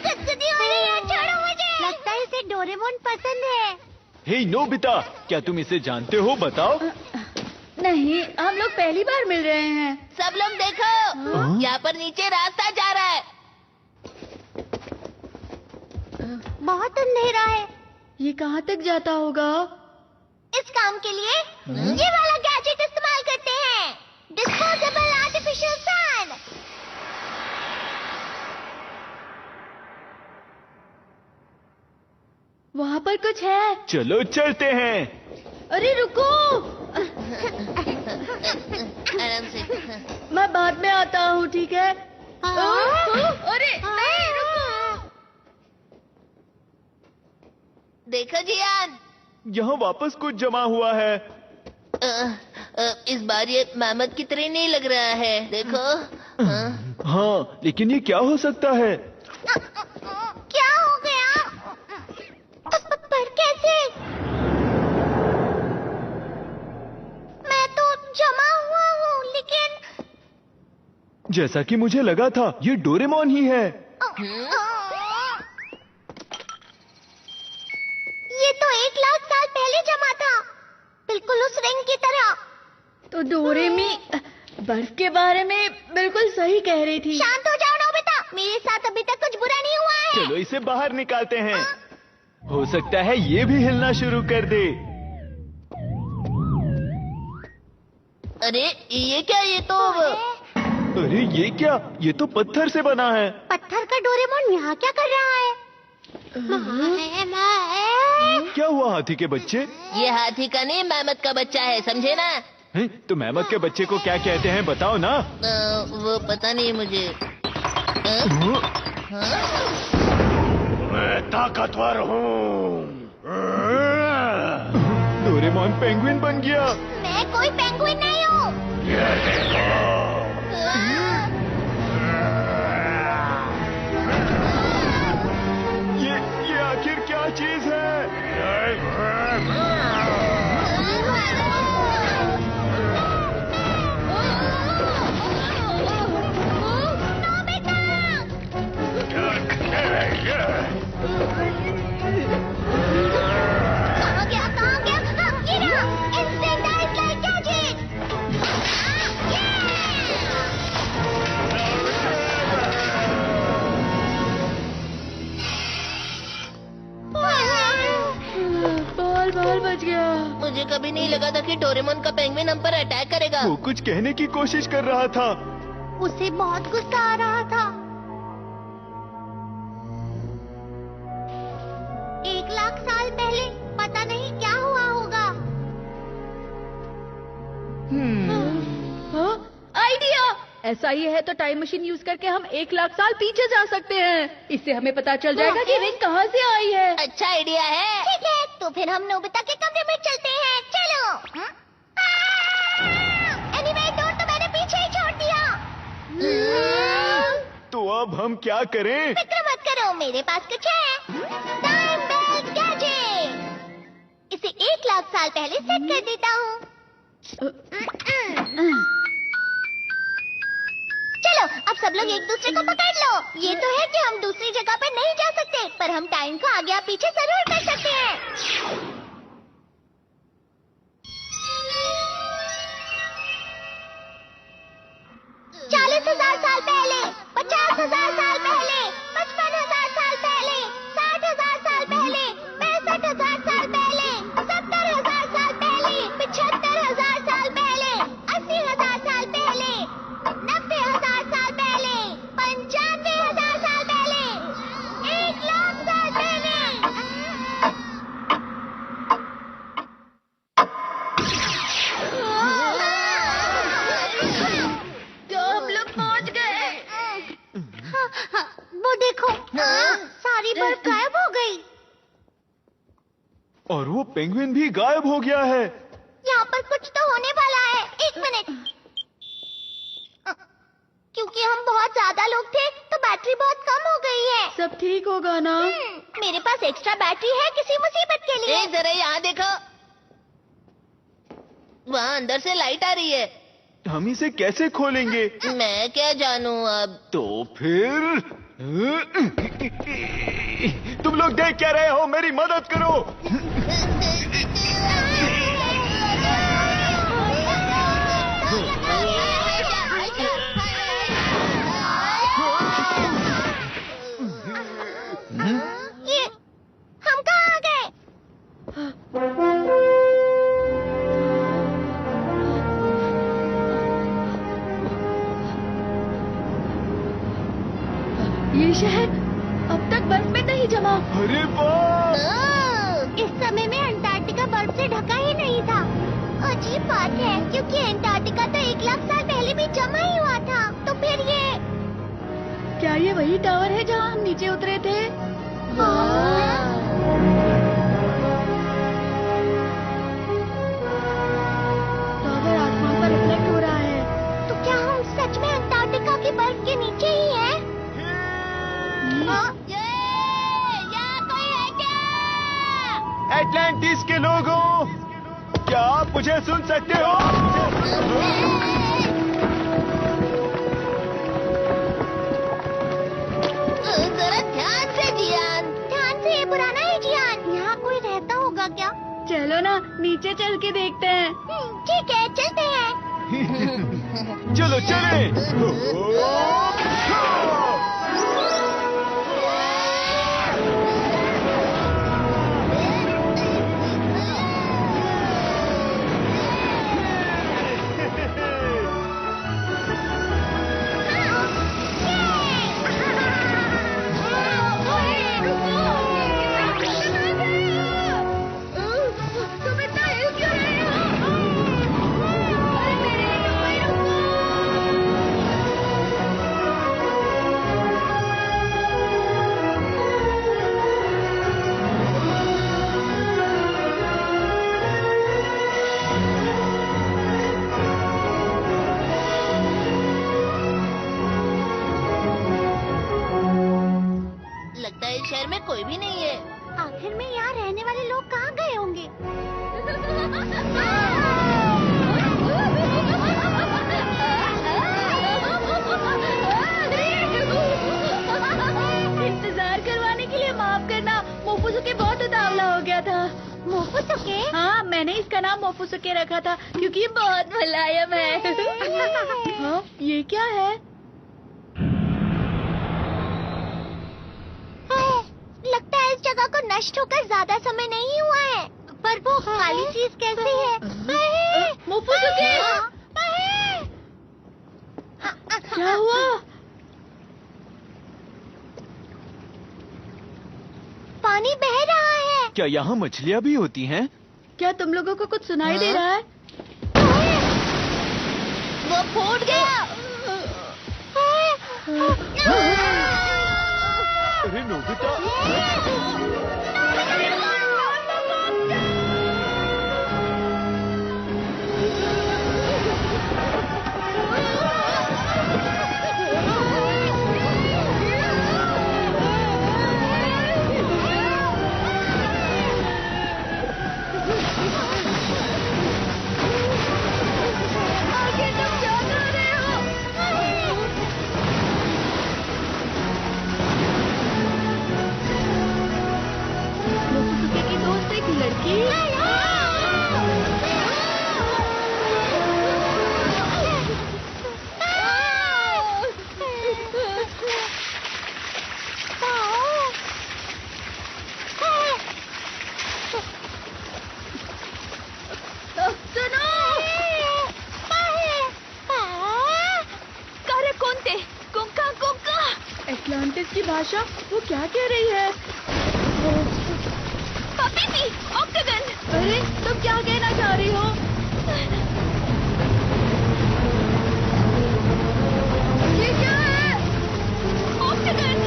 गुदगुदी हो रही है, छोड़ो मुझे। लगता है इसे डोरेमोन पसंद है। हे नोबिता, क्या तुम इसे जानते हो? बताओ। नहीं, हम लोग पहली बार मिल रहे हैं। सब लोग देखो, यहाँ पर नीचे रास्ता जा रहा है। बहुत अंधेरा है। ये कहाँ तक जाता होगा? इस काम के लिए ये वाला गैजेट इस्तेमाल करते हैं। Disposable artificial sun. वहाँ पर कुछ है। चलो चलते हैं। अरे रुको, आराम से। मैं बाद में आता हूँ, ठीक है? अरे नहीं, रुको। देखो जियान, यहाँ वापस कुछ जमा हुआ है। इस बार ये मैमथ की तरह नहीं लग रहा है। देखो। हाँ, लेकिन ये क्या हो सकता है? क्या हो गया? पर कैसे? मैं तो जमा हुआ हूँ, लेकिन जैसा कि मुझे लगा था, ये डोरेमोन ही है। ये तो 1,00,000 साल पहले जमा था, बिल्कुल उस रिंग की तरह। तो डोरेमी बर्फ के बारे में बिल्कुल सही कह रही थी। शांत हो जाओ नोबिता, मेरे साथ अभी तक कुछ बुरा नहीं हुआ है। चलो इसे बाहर निकालते हैं। हो सकता है ये भी हिलना शुरू कर दे। अरे ये क्या? ये तो अरे ये क्या? ये तो पत्थर से बना है। पत्थर का डोरेमोन यहाँ क्या कर रहा है? क्या हुआ हाथी के बच्चे? ये हाथी का नहीं, मैमथ का बच्चा है, समझे ना? हैं? तो मैमथ के बच्चे को क्या कहते हैं, बताओ ना। वो पता नहीं मुझे। मैं ताकतवर हूँ। डोरेमोन पेंगुइन बन गया। मैं कोई पेंगुइन नहीं हूँ। ये देखो। ये आखिर क्या चीज है? कहाँ गया? गिरा। Instant Ice Light Gadget। Ball ball बच गया। मुझे कभी नहीं लगा था कि डोरेमोन का पेंगुइन हम पर अटैक करेगा। वो कुछ कहने की कोशिश कर रहा था। उसे बहुत गुस्सा आ रहा था। 1,00,000 साल पहले पता नहीं क्या हुआ होगा। हाँ, आइडिया! ऐसा ही है तो टाइम मशीन यूज करके हम 1,00,000 साल पीछे जा सकते हैं। इससे हमें पता चल जाएगा कि रिंग कहाँ से आई है। अच्छा आइडिया है। ठीक है, तो फिर हम नोबिता के कमरे में चलते हैं। चलो। एनीवे, डोर तो मैंने पीछे ही छोड़ दिया। तो अब हम क्या करें? फिक्र मत करो, मेरे पास कुछ है। Time belt gadget. इसे 1,00,000 साल पहले सेट कर देता हूँ। चलो, अब सब लोग एक दूसरे को पकड़ लो। ये तो है कि हम दूसरी जगह पर नहीं जा सकते, पर हम टाइम को आगे या पीछे जरूर कर सकते हैं। 40,000 साल पहले, 50,000 साल पहले, 55,000 साल पहले, 60,000 साल पहले, 65,000 साल पहले, 70,000 साल पहले, 75,000 साल पहले, 80,000 साल पहले, 90,000 साल पहले, 95,000 साल पहले, 1,00,000 साल पहले। क्या हम लोग पहुँच गए? वो देखो, सारी बर्फ गायब हो गई। और वो पेंगुइन भी गायब हो गया है। यहाँ पर कुछ तो होने वाला है। 1 मिनट। क्योंकि हम बहुत ज्यादा लोग थे तो बैटरी बहुत कम हो गई है। सब ठीक होगा ना? मेरे पास एक्स्ट्रा बैटरी है किसी मुसीबत के लिए। जरा यहाँ देखो, वहाँ अंदर से लाइट आ रही है। हम इसे कैसे खोलेंगे? मैं क्या जानूँ अब। तो फिर तुम लोग देख क्या रहे हो? मेरी मदद करो। ये हम कहाँ आ गए? ये शहर अब तक बर्फ में नहीं जमा। अरे वाह! इस समय में अंटार्कटिका बर्फ से ढका ही नहीं था। अजीब बात है, क्योंकि अंटार्कटिका तो 1,00,000 साल पहले भी जमा ही हुआ था। तो फिर ये क्या ये वही टावर है जहाँ हम नीचे उतरे थे? टावर आसमान पर रिफ्लेक्ट हो रहा है। तो क्या हम सच में अंटार्कटिका की बर्फ के नीचे ही हैं? यहाँ कोई है क्या? एटलांटिस के लोगों, क्या आप मुझे सुन सकते हो? जरा ध्यान से जियान। ध्यान से, ये पुराना है जियान। यहाँ कोई रहता होगा क्या? चलो ना, नीचे चल के देखते हैं। ठीक है, चलते हैं। चलो चले। तुम इतना हिल क्यों रहे हो? अरे मेरे लगता है इस शहर में कोई भी नहीं है। आखिर में यहाँ रहने वाले लोग कहाँ गए होंगे? इंतजार करवाने के लिए माफ करना, मोफुसुके बहुत उतावला हो गया था। मोफुसुके? हाँ, मैंने इसका नाम मोफुसुके रखा था क्योंकि ये बहुत मुलायम है। हाँ, ये क्या है? लगता है इस जगह को नष्ट होकर ज्यादा समय नहीं हुआ है। पर वो काली चीज कैसी है? मोफुसुके, क्या हुआ? पानी बह रहा है। क्या यहाँ मछलियाँ भी होती हैं? क्या तुम लोगों को कुछ सुनाई दे रहा है? वो फूट गया। अरे नोबिता, मोफुसुके की दोस्त एक लड़की। एटलांटिस की भाषा वो क्या कह रही है? ऑक्टागन। अरे तुम क्या कहना चाह रही हो? ये क्या है? ऑक्टागन।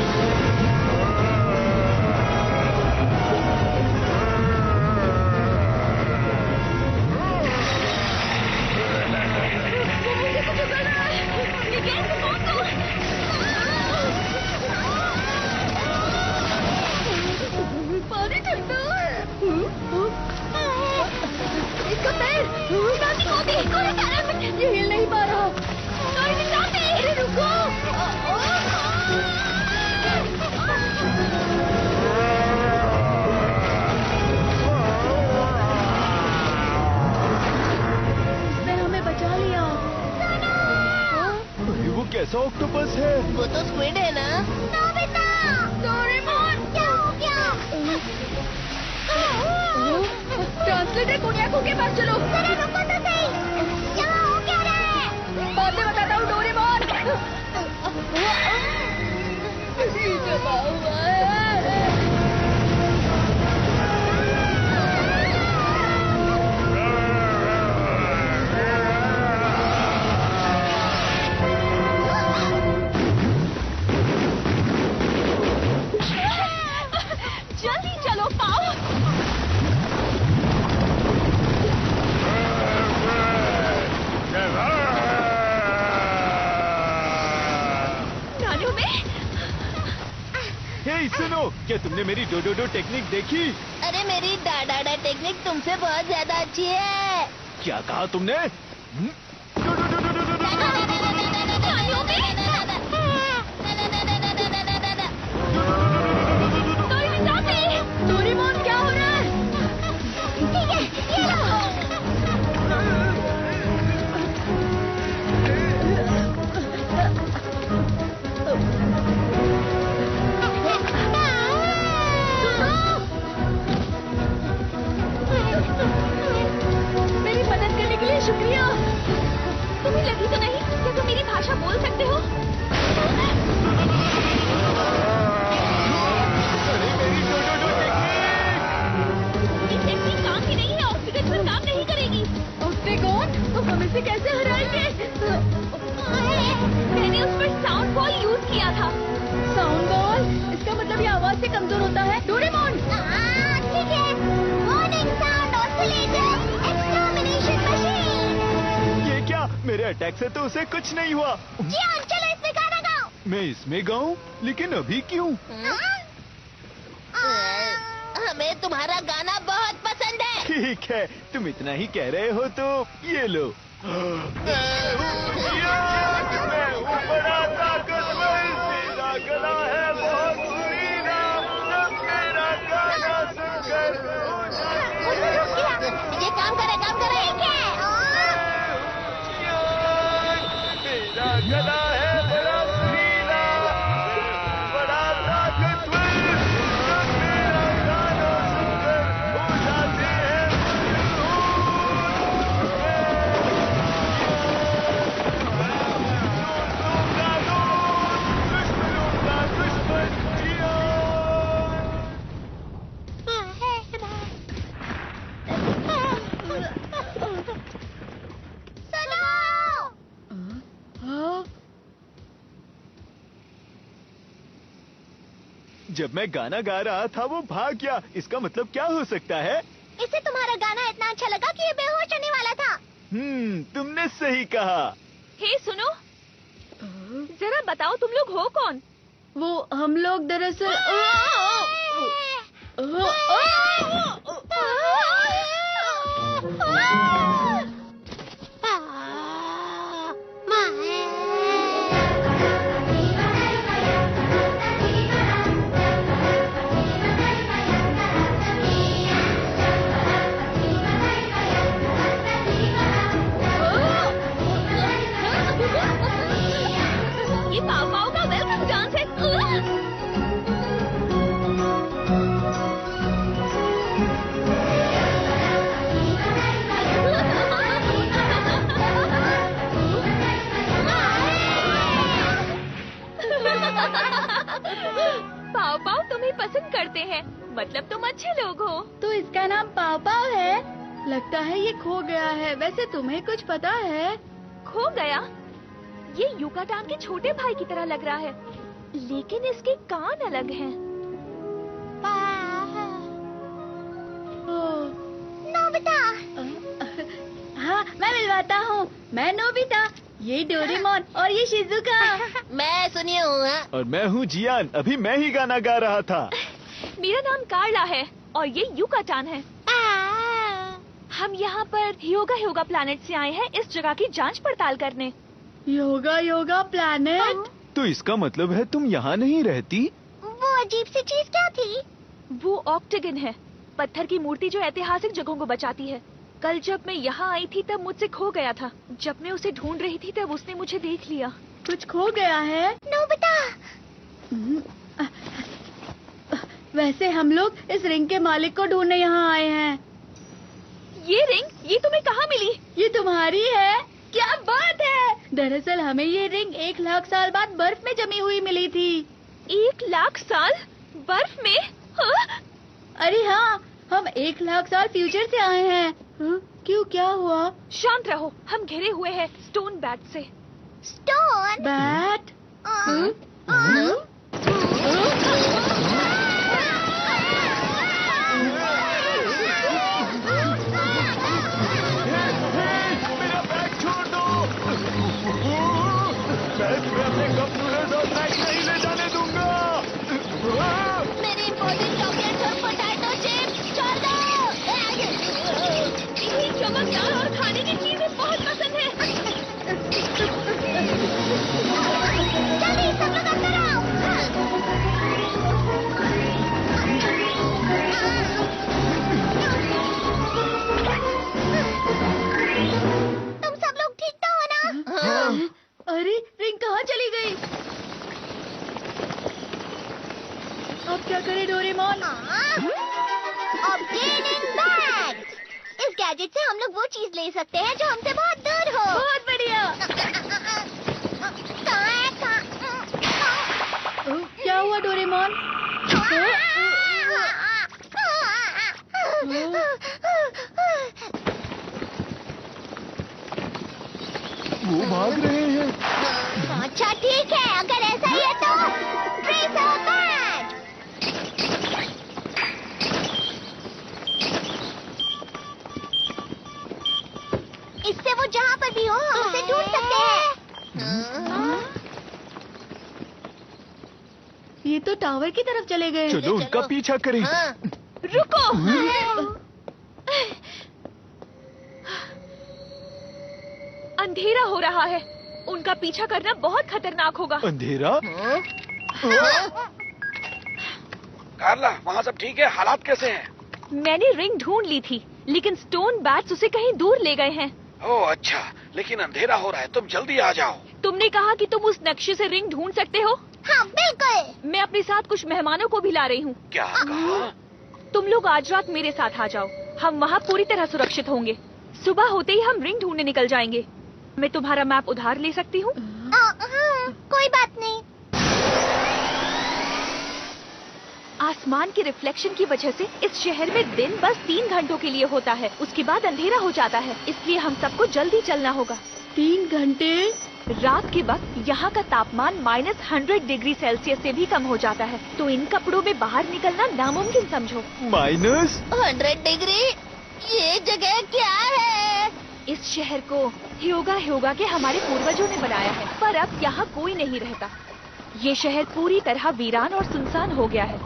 पानी ठंडा है। इसका पैर ये हिल नहीं पा रहा। अरे रुको। इसने हमें बचा लिया। अरे वो कैसा ऑक्टोपस है? वो तो स्क्विड है ना। डोरेमोन, क्या हो गया? ट्रांसलेटर कोनियाको के पास चलो। जरा रुको तो सही। यहाँ हो क्या रहा है? बाद में बताता हूँ डोरेमोन। ये दबा हुआ है। जल्दी चलो पाओ। नानू में हे सुनो, क्या तुमने मेरी डोडोडो टेक्निक देखी? अरे मेरी डाडा टेक्निक तुमसे बहुत ज्यादा अच्छी है। क्या कहा तुमने? डोरेमोन क्या हो रहा है? ठीक है, ये लो। मेरी मदद करने के लिए शुक्रिया। तुम्हें लगी तो नहीं? क्या तुम मेरी भाषा बोल सकते हो? अरे मेरी डोडोडो टेक्निक! ये टेक्निक काम की नहीं है, ऑक्सीजन पर काम नहीं करेगी। उसने कौन? तो हम इसे कैसे हराएंगे? मैंने उस पर साउंड बॉल यूज किया था। Sound ball? इसका मतलब ये आवाज से कमजोर होता है। डोरेमोन ठीक है। Warning sound oscillator extermination machine. ये क्या? मेरे अटैक से तो उसे कुछ नहीं हुआ। जियान, चलो इसमें गाना गाओ। मैं इसमें गाऊं? लेकिन अभी क्यों? हमें तुम्हारा गाना बहुत पसंद है। ठीक है, तुम इतना ही कह रहे हो तो ये लो। मैं हूँ बड़ा ताकतवर, मेरा गला है बहुत सुरीला, जब मेरा गाना सुनकर ये काम करे। मेरा गला है बड़ा सुरीला, बड़ा ताकतवर, जब मेरा गाना सुनकर हो जाते हैं जब मैं गाना गा रहा था वो भाग गया। इसका मतलब क्या हो सकता है? इसे तुम्हारा गाना इतना अच्छा लगा कि ये बेहोश होने वाला था। तुमने सही कहा। हे सुनो, जरा बताओ तुम लोग हो कौन? वो हम लोग दरअसल ये पाव पाव का वेलकम डांस है। पाव पाव तुम्हें पसंद करते हैं, मतलब तुम अच्छे लोग हो। तो इसका नाम पाव पाव है। लगता है ये खो गया है। वैसे तुम्हें कुछ पता है? खो गया? ये युकाटान के छोटे भाई की तरह लग रहा है, लेकिन इसके कान अलग हैं। नोबिता। हाँ, मैं मिलवाता हूँ। मैं नोबिता, ये डोरेमोन और ये शिजुका। मैं सुनी हूँ। और मैं हूँ जियान। अभी मैं ही गाना गा रहा था। मेरा नाम कार्ला है और ये युकाटान है। हम यहाँ पर योगा योगा प्लैनेट से आए हैं इस जगह की जांच पड़ताल करने। योगा योगा प्लैनेट? तो इसका मतलब है तुम यहाँ नहीं रहती? वो अजीब सी चीज क्या थी? वो ऑक्टेगन है, पत्थर की मूर्ति जो ऐतिहासिक जगहों को बचाती है। कल जब मैं यहाँ आई थी तब मुझसे खो गया था। जब मैं उसे ढूंढ रही थी तब उसने मुझे देख लिया। कुछ खो गया है? नोबिता। वैसे हम लोग इस रिंग के मालिक को ढूंढने यहाँ आए हैं। ये रिंग, ये तुम्हें कहाँ मिली? ये तुम्हारी है? क्या बात है! दरअसल हमें ये रिंग 1 लाख साल बाद बर्फ में जमी हुई मिली थी। 1 लाख साल बर्फ में? हाँ? अरे हाँ, हम 1 लाख साल फ्यूचर से आए हैं। हाँ? क्यों, क्या हुआ? शांत रहो, हम घिरे हुए हैं स्टोन बैट से। स्टोन? बैट? मेरा बैग छोड़ दो। मैं तुम्हें अपने कपड़े और बैग नहीं ले जाने दूंगा। मेरे इम्पोर्टेंट चॉकलेट्स और पोटैटो चिप्स छोड़ दो। इन्हें चमकदार और खाने की चीजें बहुत पसंद है। जल्दी सब लोग अंदर आओ। तुम सब लोग ठीक तो हो ना? अरे रिंग कहाँ चली गई? अब क्या करे डोरेमोन? Obtaining bag. इस गैजेट से हम लोग वो चीज ले सकते हैं जो हमसे बहुत दूर हो। बहुत बढ़िया। क्या हुआ डोरेमोन? वो भाग रहे हैं। अच्छा ठीक है, अगर ऐसा ही है तो ट्रेसर बैग। इससे वो जहाँ पर भी हो हम उसे ढूंढ सकते हैं। ये तो टावर की तरफ चले गए। चलो उनका पीछा करें। रुको! अंधेरा हो रहा है, उनका पीछा करना बहुत खतरनाक होगा। अंधेरा? कार्ला, वहाँ सब ठीक है? हालात कैसे हैं? मैंने रिंग ढूंढ ली थी, लेकिन स्टोन बैट्स उसे कहीं दूर ले गए हैं। ओह अच्छा, लेकिन अंधेरा हो रहा है, तुम जल्दी आ जाओ। तुमने कहा कि तुम उस नक्शे से रिंग ढूंढ सकते हो। हाँ बिल्कुल। मैं अपने साथ कुछ मेहमानों को भी ला रही हूँ। क्या कहा? तुम लोग आज रात मेरे साथ आ जाओ, हम वहाँ पूरी तरह सुरक्षित होंगे। सुबह होते ही हम रिंग ढूंढने निकल जाएंगे। मैं तुम्हारा मैप उधार ले सकती हूँ? कोई बात नहीं। आसमान के रिफ्लेक्शन की वजह से इस शहर में दिन बस 3 घंटों के लिए होता है, उसके बाद अंधेरा हो जाता है, इसलिए हम सबको जल्दी चलना होगा। 3 घंटे? रात के वक्त यहाँ का तापमान -100 डिग्री सेल्सियस से भी कम हो जाता है, तो इन कपड़ों में बाहर निकलना नामुमकिन समझो। -100 डिग्री? ये जगह क्या है? इस शहर को ह्योगा के हमारे पूर्वजों ने बनाया है, पर अब यहाँ कोई नहीं रहता। ये शहर पूरी तरह वीरान और सुनसान हो गया है।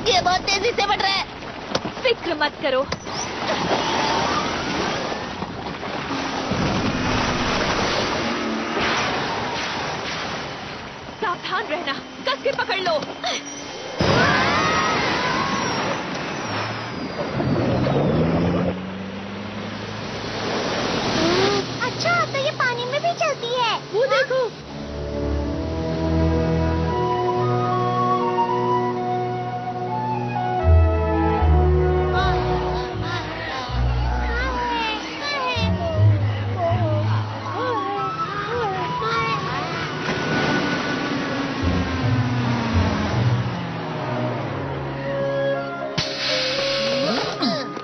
ये बहुत तेजी से बढ़ रहा है। फिक्र मत करो। सावधान रहना, कस के पकड़ लो। अच्छा, तो ये पानी में भी चलती है। वो देखो।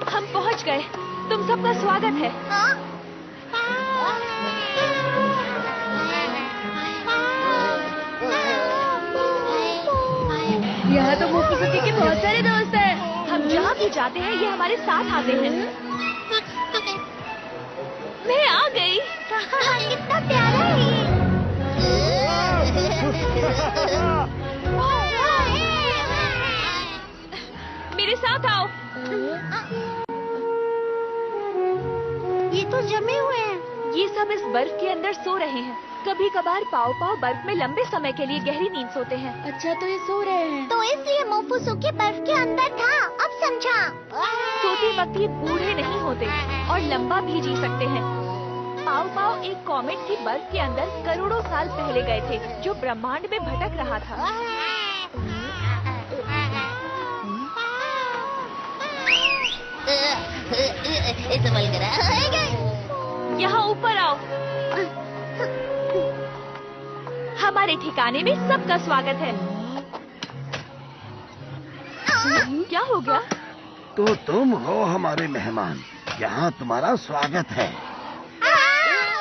हम पहुंच गए। तुम सबका स्वागत है। यहाँ तो मोफुसुकी के बहुत सारे दोस्त हैं। हम जहाँ भी जाते हैं ये हमारे साथ आते हैं। मैं आ गई। कितना प्यारा है मेरे साथ आओ। ये तो जमे हुए हैं। ये सब इस बर्फ के अंदर सो रहे हैं। कभी कभार पाव बर्फ में लंबे समय के लिए गहरी नींद सोते हैं। अच्छा, तो ये सो रहे हैं। तो इसलिए मोफुसुकी बर्फ के अंदर था। अब समझा। सोते वक्त ये बूढ़े नहीं होते और लंबा भी जी सकते हैं। पाव एक कॉमेट की बर्फ के अंदर करोड़ों साल पहले गए थे, जो ब्रह्मांड में भटक रहा था। संभल कर यहाँ ऊपर आओ। हमारे ठिकाने में सबका स्वागत है। क्या हो गया? तो तुम हो हमारे मेहमान, यहाँ तुम्हारा स्वागत है।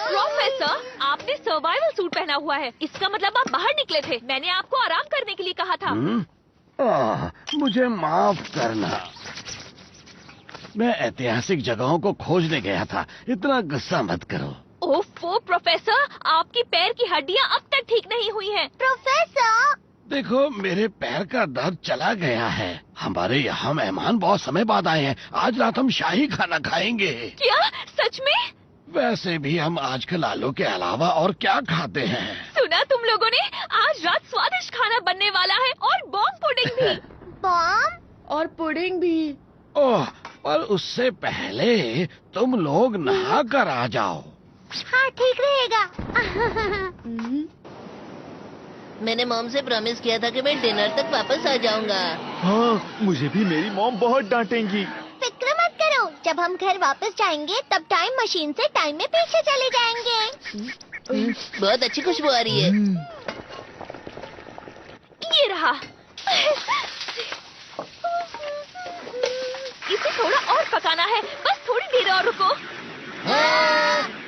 प्रोफेसर, आपने सर्वाइवल सूट पहना हुआ है, इसका मतलब आप बाहर निकले थे। मैंने आपको आराम करने के लिए कहा था। मुझे माफ करना, मैं ऐतिहासिक जगहों को खोजने गया था। इतना गुस्सा मत करो। ओफो प्रोफेसर, आपकी पैर की हड्डियाँ अब तक ठीक नहीं हुई हैं। प्रोफेसर, देखो, मेरे पैर का दर्द चला गया है। हमारे यहाँ मेहमान बहुत समय बाद आए हैं। आज रात हम शाही खाना खाएंगे। क्या सच में? वैसे भी हम आजकल आलू के अलावा और क्या खाते हैं? सुना तुम लोगों ने? आज रात स्वादिष्ट खाना बनने वाला है और बॉम्ब पुडिंग भी। बॉम्ब और पुडिंग भी। ओह, पर उससे पहले तुम लोग नहा कर आ जाओ। हाँ, ठीक रहेगा। मैंने मॉम से प्रॉमिस किया था कि मैं डिनर तक वापस आ जाऊंगा। हाँ, मुझे भी मेरी मॉम बहुत डांटेंगी। फिक्र मत करो, जब हम घर वापस जाएंगे तब टाइम मशीन से टाइम में पीछे चले जाएंगे। बहुत अच्छी खुशबू आ रही है। ये रहा। इसे थोड़ा और पकाना है, बस थोड़ी देर और रुको।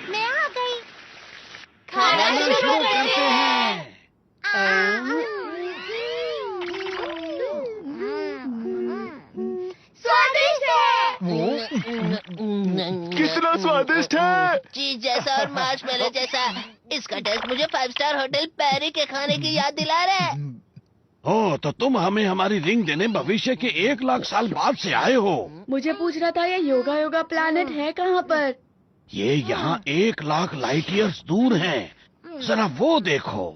मैं आ गई। खाना शुरू करते हैं। स्वादिष्ट है। कितना स्वादिष्ट है। चीज जैसा और मार्शमेलो जैसा। इसका टेस्ट मुझे 5 स्टार होटल पैरी के खाने की याद दिला रहा है। ओ, तो तुम हमें हमारी रिंग देने भविष्य के 1 लाख साल बाद से आए हो। मुझे पूछ रहा था, ये योगा प्लैनेट है कहाँ पर? ये यहाँ 1 लाख लाइट ईयर्स दूर है। जरा वो देखो।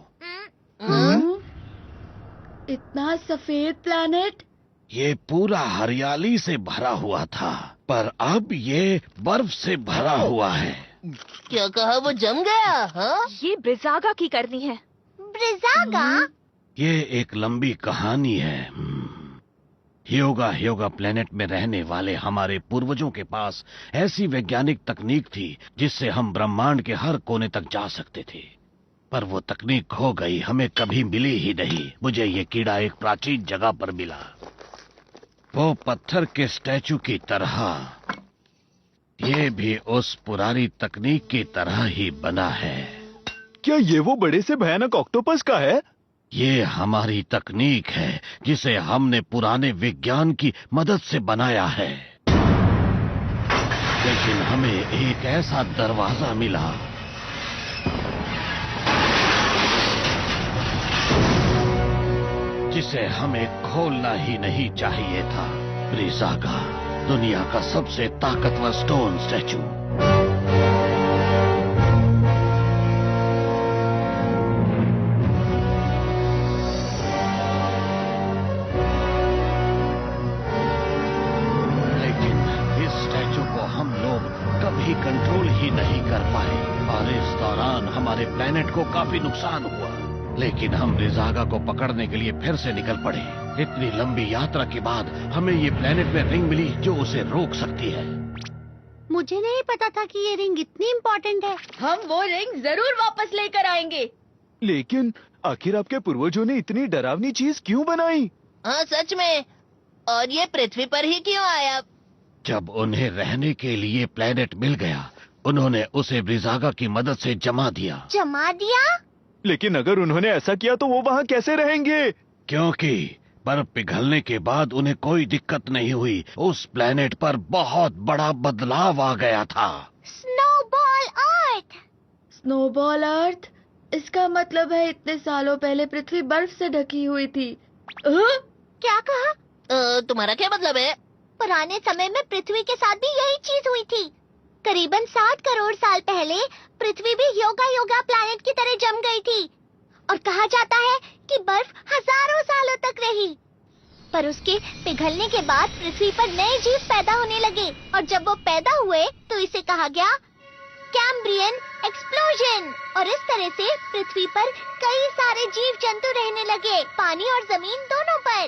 इतना सफेद प्लैनेट। ये पूरा हरियाली से भरा हुआ था, पर अब ये बर्फ से भरा हुआ है। क्या कहा? वो जम गया? हाँ? ये ब्रिजागा की करनी है। ब्रिजागा? ये एक लंबी कहानी है। ह्योगा प्लेनेट में रहने वाले हमारे पूर्वजों के पास ऐसी वैज्ञानिक तकनीक थी जिससे हम ब्रह्मांड के हर कोने तक जा सकते थे, पर वो तकनीक खो गई, हमें कभी मिली ही नहीं। मुझे ये कीड़ा एक प्राचीन जगह पर मिला। वो पत्थर के स्टैचू की तरह ये भी उस पुरानी तकनीक की तरह ही बना है। क्या ये वो बड़े से भयानक ऑक्टोपस का है? ये हमारी तकनीक है जिसे हमने पुराने विज्ञान की मदद से बनाया है। लेकिन हमें एक ऐसा दरवाजा मिला जिसे हमें खोलना ही नहीं चाहिए था। ब्रिजागा, दुनिया का सबसे ताकतवर स्टोन स्टैचू। लेकिन इस स्टैचू को हम लोग कभी कंट्रोल ही नहीं कर पाए और इस दौरान हमारे प्लेनेट को काफी नुकसान हुआ। लेकिन हम ब्रिजागा को पकड़ने के लिए फिर से निकल पड़े। इतनी लंबी यात्रा के बाद हमें ये प्लेनेट में रिंग मिली जो उसे रोक सकती है। मुझे नहीं पता था कि ये रिंग इतनी इम्पोर्टेंट है। हम वो रिंग जरूर वापस लेकर आएंगे। लेकिन आखिर आपके पूर्वजों ने इतनी डरावनी चीज क्यों बनाई? हाँ सच में। और ये पृथ्वी पर ही क्यों आया? जब उन्हें रहने के लिए प्लेनेट मिल गया, उन्होंने उसे ब्रिजागा की मदद से जमा दिया। जमा दिया? लेकिन अगर उन्होंने ऐसा किया तो वो वहाँ कैसे रहेंगे? क्योंकि बर्फ पिघलने के बाद उन्हें कोई दिक्कत नहीं हुई। उस प्लेनेट पर बहुत बड़ा बदलाव आ गया था। स्नोबॉल अर्थ। स्नोबॉल अर्थ? इसका मतलब है इतने सालों पहले पृथ्वी बर्फ से ढकी हुई थी। क्या कहा? तुम्हारा क्या मतलब है? पुराने समय में पृथ्वी के साथ भी यही चीज हुई थी। करीबन 7 करोड़ साल पहले पृथ्वी भी योगा प्लैनेट की तरह जम गई थी और कहा जाता है कि बर्फ हजारों सालों तक रही। पर उसके पिघलने के बाद पृथ्वी पर नए जीव पैदा होने लगे और जब वो पैदा हुए तो इसे कहा गया कैम्ब्रियन एक्सप्लोजन। और इस तरह से पृथ्वी पर कई सारे जीव जंतु रहने लगे, पानी और जमीन दोनों पर।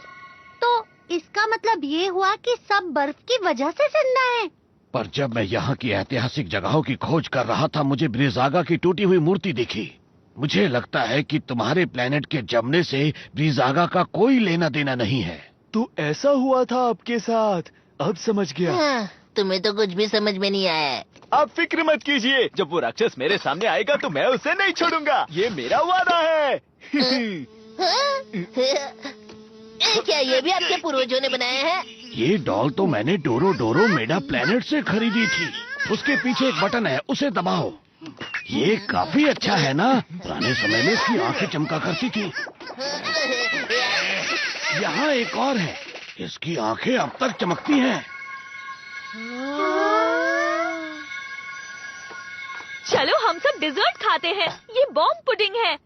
तो इसका मतलब ये हुआ कि सब बर्फ की वजह से जिंदा है। पर जब मैं यहाँ की ऐतिहासिक जगहों की खोज कर रहा था, मुझे ब्रिजागा की टूटी हुई मूर्ति दिखी। मुझे लगता है कि तुम्हारे प्लेनेट के जमने से ब्रिजागा का कोई लेना देना नहीं है। तो ऐसा हुआ था आपके साथ? अब समझ गया। हाँ, तुम्हें तो कुछ भी समझ में नहीं आया है। आप फिक्र मत कीजिए, जब वो राक्षस मेरे सामने आएगा तो मैं उसे नहीं छोड़ूंगा। ये मेरा वादा है। क्या ये भी आपके पूर्वजों ने बनाया है? ये डॉल तो मैंने डोरो मेडा प्लेनेट से खरीदी थी। उसके पीछे एक बटन है, उसे दबाओ। ये काफी अच्छा है ना? पुराने समय में इसकी आंखें चमका करती थी। यहाँ एक और है, इसकी आंखें अब तक चमकती हैं। चलो हम सब डिजर्ट खाते हैं। ये बॉम्ब पुडिंग है।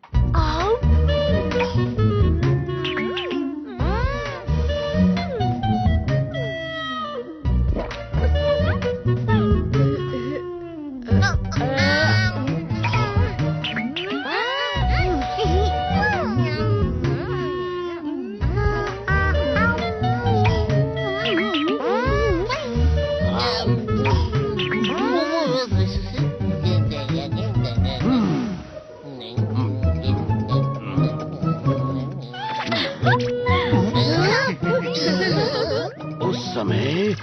उस समय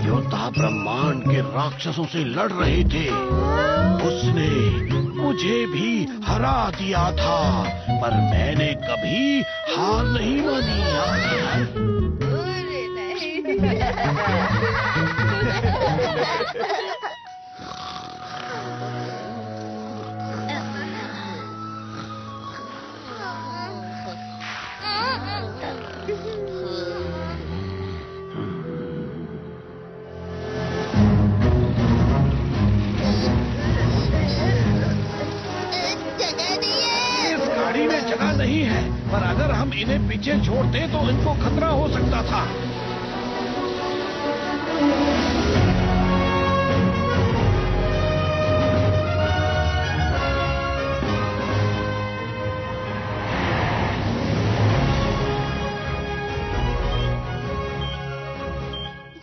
योद्धा ब्रह्मांड के राक्षसों से लड़ रहे थे। उसने मुझे भी हरा दिया था, पर मैंने कभी हार नहीं मानी। इस गाड़ी में जगह नहीं है, पर अगर हम इन्हें पीछे छोड़ते तो इनको खतरा हो सकता था।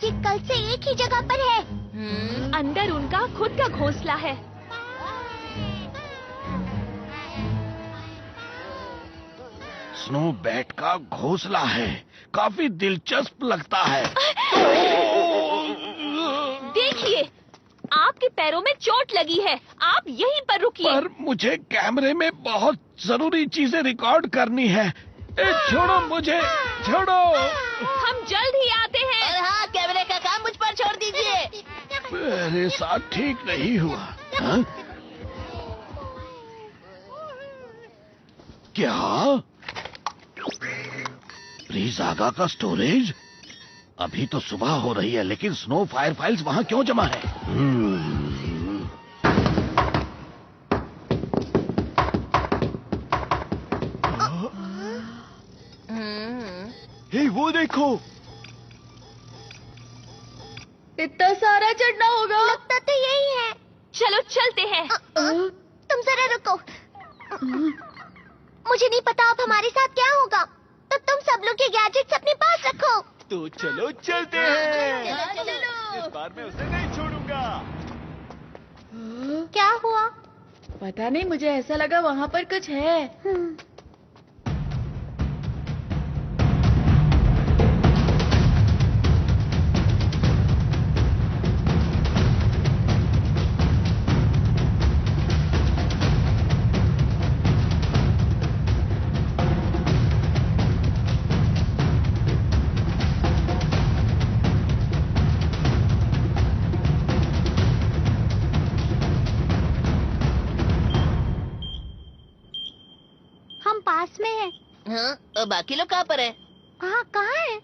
ये कल से एक ही जगह पर है। अंदर उनका खुद का घोंसला है। स्नो बैट का घोंसला है, काफी दिलचस्प लगता है। देखिए, आपके पैरों में चोट लगी है, आप यहीं पर रुकिए। पर मुझे कैमरे में बहुत जरूरी चीजें रिकॉर्ड करनी है। छोड़ो मुझे, छोड़ो। हम जल्द ही आते हैं। और हाँ, कैमरे का काम मुझ पर छोड़ दीजिए। मेरे साथ ठीक नहीं हुआ। हाँ? क्या? ब्रिजागा का स्टोरेज? अभी तो सुबह हो रही है, लेकिन स्नो फायर फाइल्स वहाँ क्यों जमा है? हे, वो देखो। इतना सारा चढ़ना होगा। लगता तो यही है। चलो चलते हैं। तुम जरा रुको। मुझे नहीं पता अब हमारे साथ क्या होगा, तो तुम सब लोग के गैजेट्स अपने पास रखो। तो चलो चलते हैं। चलो। इस बार मैं उसे नहीं छोड़ूंगा। क्या हुआ? पता नहीं, मुझे ऐसा लगा वहाँ पर कुछ है। हम पास में हैं। हाँ, और बाकी लोग कहाँ पर है? हाँ, कहाँ है?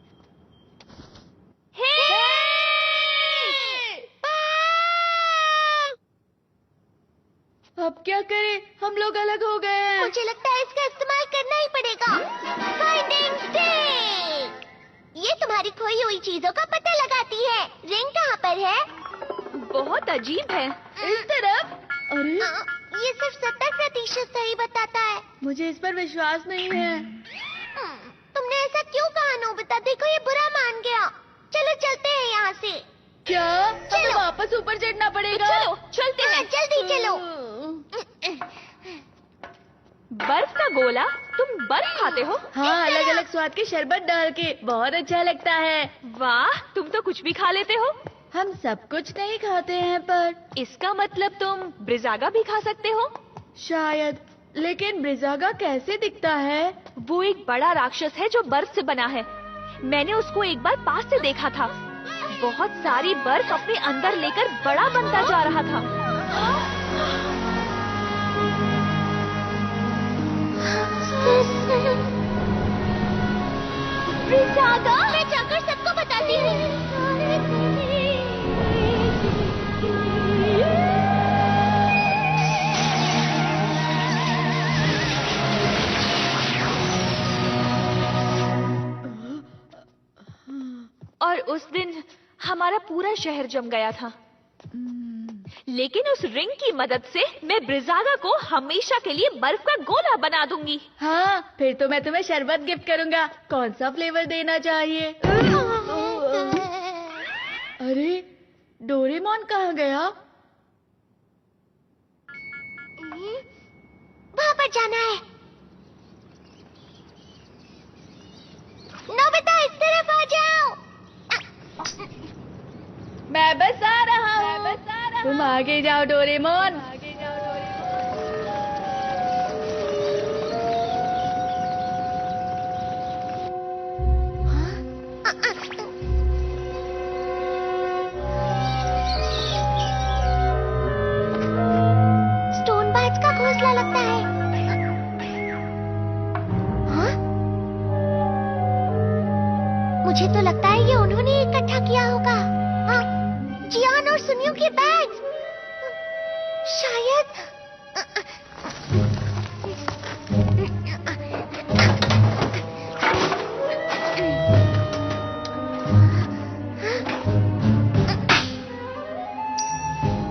अब क्या करें, हम लोग अलग हो गए हैं। मुझे लगता है इसका इस्तेमाल करना ही पड़ेगा। Finding stick! ये तुम्हारी खोई हुई चीजों का पता लगाती है। रिंग कहाँ पर है? बहुत अजीब है। इस तरफ। अरे, ये सिर्फ 70% सही बताता है। मुझे इस पर विश्वास नहीं है। तुमने ऐसा क्यों कहा नोबिता? देखो, ये बुरा मान गया। चलो चलते हैं यहाँ से। क्या हमें चलो। वापस ऊपर चढ़ना पड़ेगा? चलो चलते हाँ, हैं। जल्दी चलो। बर्फ का गोला? तुम बर्फ खाते हो? हाँ, अलग अलग स्वाद के शरबत डाल के बहुत अच्छा लगता है। वाह, तुम तो कुछ भी खा लेते हो। हम सब कुछ नहीं खाते हैं, पर इसका मतलब तुम ब्रिजागा भी खा सकते हो? शायद। लेकिन ब्रिजागा कैसे दिखता है? वो एक बड़ा राक्षस है जो बर्फ से बना है। मैंने उसको एक बार पास से देखा था। बहुत सारी बर्फ अपने अंदर लेकर बड़ा बनता जा रहा था। ब्रिजागा, मैं जाकर सबको बताती हूँ। और उस दिन हमारा पूरा शहर जम गया था। लेकिन उस रिंग की मदद से मैं ब्रिजागा को हमेशा के लिए बर्फ का गोला बना दूंगी। हाँ, फिर तो मैं तुम्हें शरबत गिफ्ट करूंगा। कौन सा फ्लेवर देना चाहिए? अरे, डोरेमोन कहाँ गया? वहाँ पर जाना है। नोबिता, इस तरफ आ जाओ। मैं बस आ रहा हूँ। तुम आगे जाओ डोरेमोन। स्टोन बाज का घोंसला लगता है। हाँ? मुझे तो लगता है ये उन्होंने इकट्ठा किया होगा। हाँ, जियान और सुनियो के बैग्स। शायद।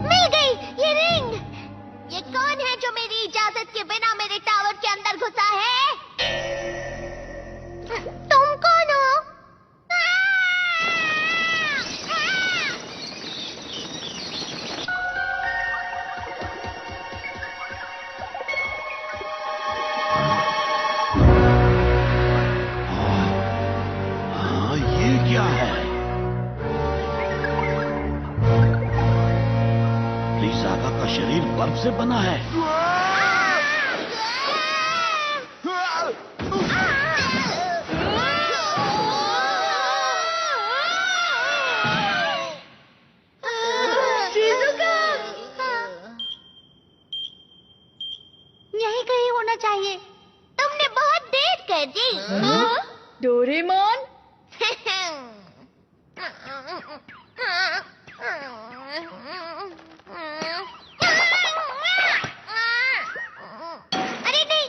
मिल गई ये रिंग। ये कौन है जो मेरी इजाजत के बिना मेरे टावर के अंदर घुसा है? तुम कौन हो? शरीर बर्फ से बना है। यही कहीं होना चाहिए। तुमने बहुत देर कर दी। डोरेमोन, अरे नहीं,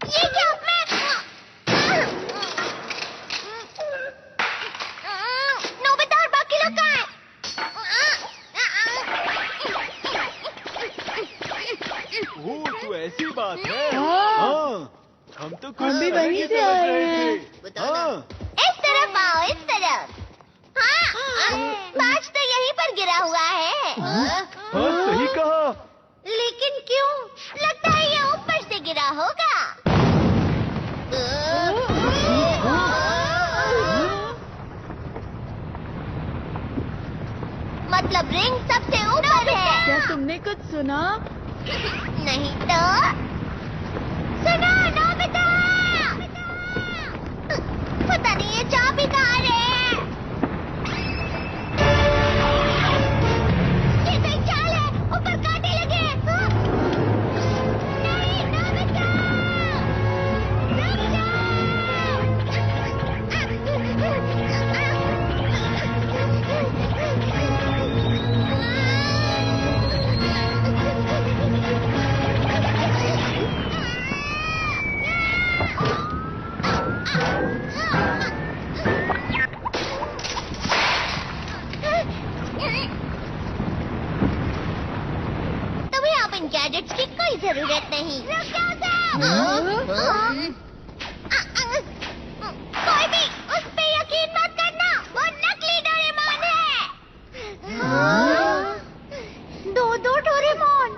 ये क्या नोबिता और बाकी लोग कहाँ हैं? ओह, तो ऐसी बात है। हाँ। हाँ, हम तो कुछ हम भी समय वहीं की से समझ आए रहे हैं। थे। हाँ, इस तरफ आओ, इस तरफ। हाँ, बाज तो यहीं पर गिरा हुआ है। हाँ, सही कहा। लेकिन क्यों? लगता है ये ऊपर से गिरा होगा। मतलब रिंग सबसे ऊपर है। क्या तुमने कुछ सुना? नहीं तो सुनो नोबिता, पता नहीं ये चाबी कहाँ है। ये कोई चाल है, ऊपर कांटे लगे हैं। नहीं नोबिता, तुम्हें अब इन गैजेट्स की कोई जरूरत नहीं। कोई भी उस पे यकीन मत करना, वो नकली डोरेमोन है। दो डोरेमोन।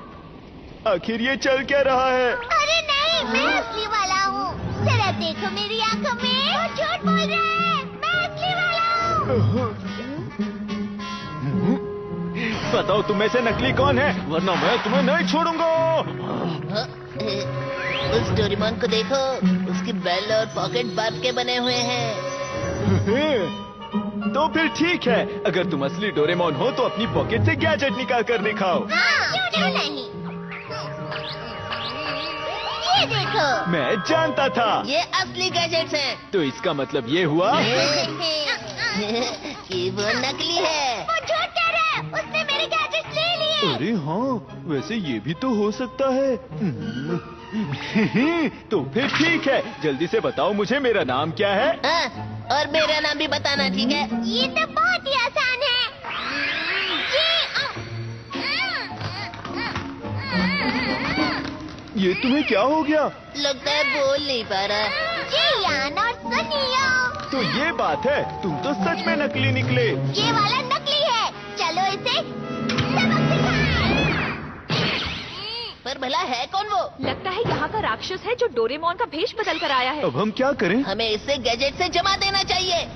आखिर ये चल क्या रहा है? अरे नहीं, मैं असली वाला हूँ। जरा देखो मेरी आंखों में, वो झूठ बोल रहा है। मैं असली वाला हूँ। बताओ तुम में से नकली कौन है, वरना मैं तुम्हें नहीं छोड़ूंगा। उस डोरेमोन को देखो, उसकी बेल और पॉकेट बर्फ के बने हुए हैं। तो फिर ठीक है, अगर तुम असली डोरेमोन हो तो अपनी पॉकेट से गैजेट निकाल कर दिखाओ। हाँ, क्यों नहीं? ये देखो। मैं जानता था। ये असली गैजेट्स हैं। तो इसका मतलब ये हुआ कि वो नकली है। वो झूठ कह रहा है, उसने मेरे गैजेट्स ले लिए। अरे हाँ, वैसे ये भी तो हो सकता है। तो फिर ठीक है, जल्दी से बताओ मुझे मेरा नाम क्या है। और मेरा नाम भी बताना, ठीक है? ये तो बहुत ही आसान है। ये तुम्हें क्या हो गया? लगता है बोल नहीं पा रहा। जी यान और सुनियो। तो ये बात है, तुम तो सच में नकली निकले। ये वाला नकली है। चलो इसे सबक सिखाएं। पर भला है कौन वो? लगता है यहाँ का राक्षस है जो डोरेमोन का भेष बदल कर आया है। अब हम क्या करें? हमें इसे गैजेट से जमा देना चाहिए।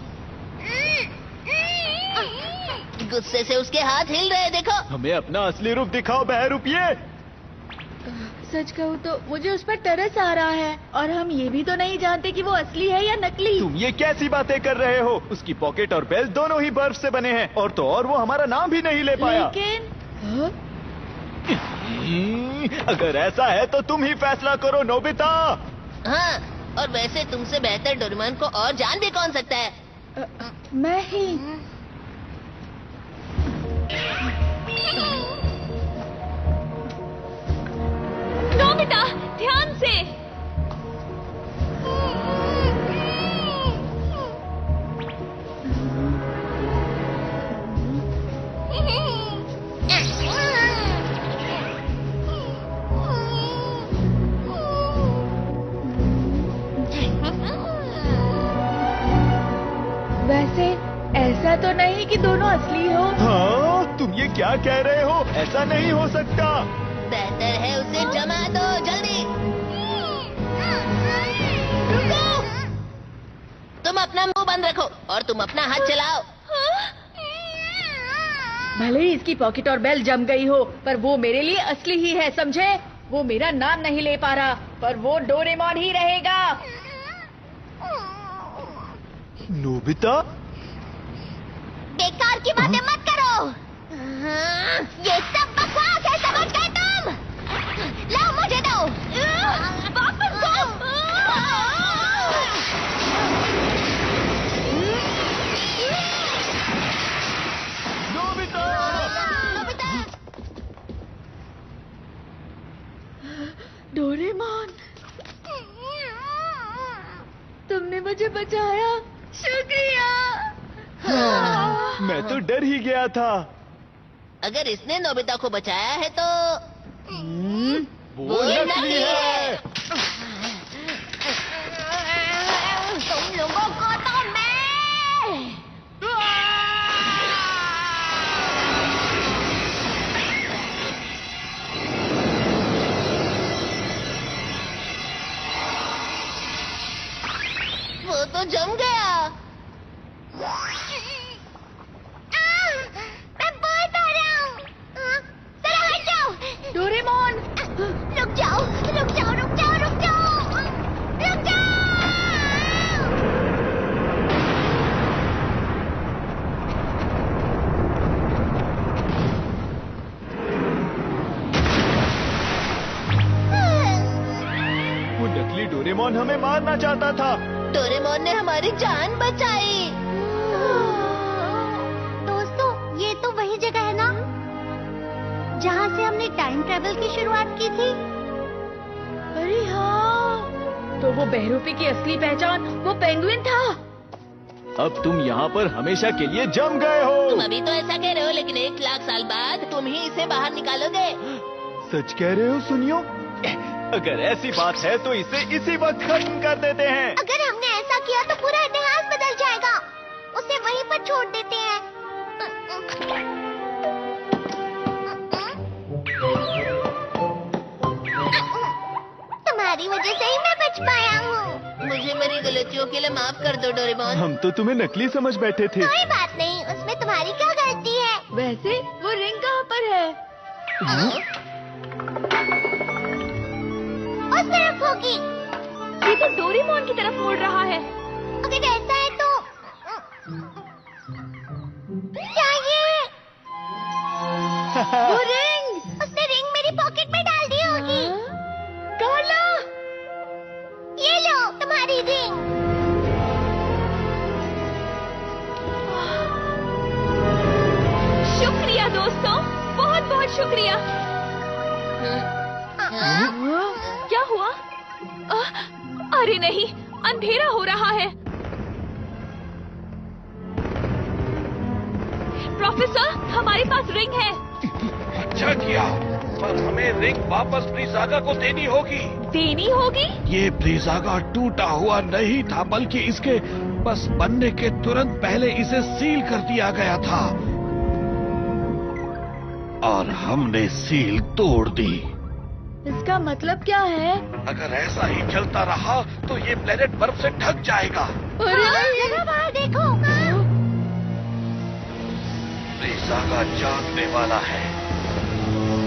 गुस्से से उसके हाथ हिल रहे हैं, देखो। हमें अपना असली रूप दिखाओ बहरूपिये। सच कहूँ तो मुझे उस पर तरस आ रहा है, और हम ये भी तो नहीं जानते कि वो असली है या नकली। तुम ये कैसी बातें कर रहे हो? उसकी पॉकेट और बेल दोनों ही बर्फ से बने हैं, और तो और वो हमारा नाम भी नहीं ले पाया। लेकिन हाँ? अगर ऐसा है तो तुम ही फैसला करो नोबिता। हाँ, और वैसे तुमसे बेहतर डोरेमोन को और जान भी कौन सकता है? मैं ही। नोबिता, ध्यान से। वैसे ऐसा तो नहीं कि दोनों असली हो। हाँ, तुम ये क्या कह रहे हो? ऐसा नहीं हो सकता। बेहतर है उसे जमा दो, जल्दी। रुको! तुम अपना मुंह बंद रखो और तुम अपना हाथ चलाओ। भले ही इसकी पॉकेट और बेल जम गई हो, पर वो मेरे लिए असली ही है, समझे? वो मेरा नाम नहीं ले पा रहा, पर वो डोरेमोन ही रहेगा। नोबिता? बेकार की बातें मत करो। ये सब बकवास है, समझ गए तुम? लाओ मुझे दो। वापस दो। नोबिता! डोरेमोन, तुमने मुझे बचाया, शुक्रिया। मैं तो डर ही गया था। अगर इसने नोबिता को बचाया है तो वो नकली है। तुम लोगों को तो मैं। वो तो जम गया। मैं बहुत आ रहा हूँ। जरा हट जाओ। डोरेमोन, रुक जाओ, रुक जाओ, रुक जाओ, रुक जाओ, रुक जाओ। वो नकली डोरेमोन हमें मारना चाहता था। डोरेमोन ने हमारी जान बचाई। दोस्तों, ये तो वही जगह है ना जहाँ से हमने टाइम ट्रेवल की शुरुआत की थी। अरे हाँ, तो वो बहरूपी की असली पहचान वो पेंगुइन था। अब तुम यहाँ पर हमेशा के लिए जम गए तुम हो। अभी तो ऐसा कह रहे हो, लेकिन 1 लाख साल बाद तुम ही इसे बाहर निकालोगे। सच कह रहे हो? सुनियो, अगर ऐसी बात है तो इसे इसी वक्त खत्म कर देते हैं। अगर हमने ऐसा किया तो पूरा इतिहास बदल जाएगा। उसे वहीं पर छोड़ देते हैं। तुम्हारी वजह से ही मैं बच पाया हूँ। मुझे मेरी गलतियों के लिए माफ कर दो डोरेमोन। हम तो तुम्हें नकली समझ बैठे थे। कोई बात नहीं, उसमें तुम्हारी क्या गलती है? वैसे वो रिंग कहाँ पर है? उस तरफ होगी। ये तो डोरेमोन की तरफ मुड़ रहा है। अगर ऐसा है तो क्या ये? वो रिंग! उसने रिंग मेरी पॉकेट में डाल दी होगी। कार्ला! ये लो तुम्हारी रिंग। शुक्रिया दोस्तों, बहुत बहुत शुक्रिया। क्या हुआ? अरे नहीं, अंधेरा हो रहा है। प्रोफेसर, हमारे पास रिंग है। अच्छा किया, पर हमें रिंग वापस ब्रीज़ागा को देनी होगी। देनी होगी? ये ब्रीज़ागा टूटा हुआ नहीं था, बल्कि इसके बस बनने के तुरंत पहले इसे सील कर दिया गया था और हमने सील तोड़ दी। इसका मतलब क्या है? अगर ऐसा ही चलता रहा तो ये प्लेनेट बर्फ से ढक जाएगा। जरा बाहर देखो। ब्रीज़ागा जागने वाला है।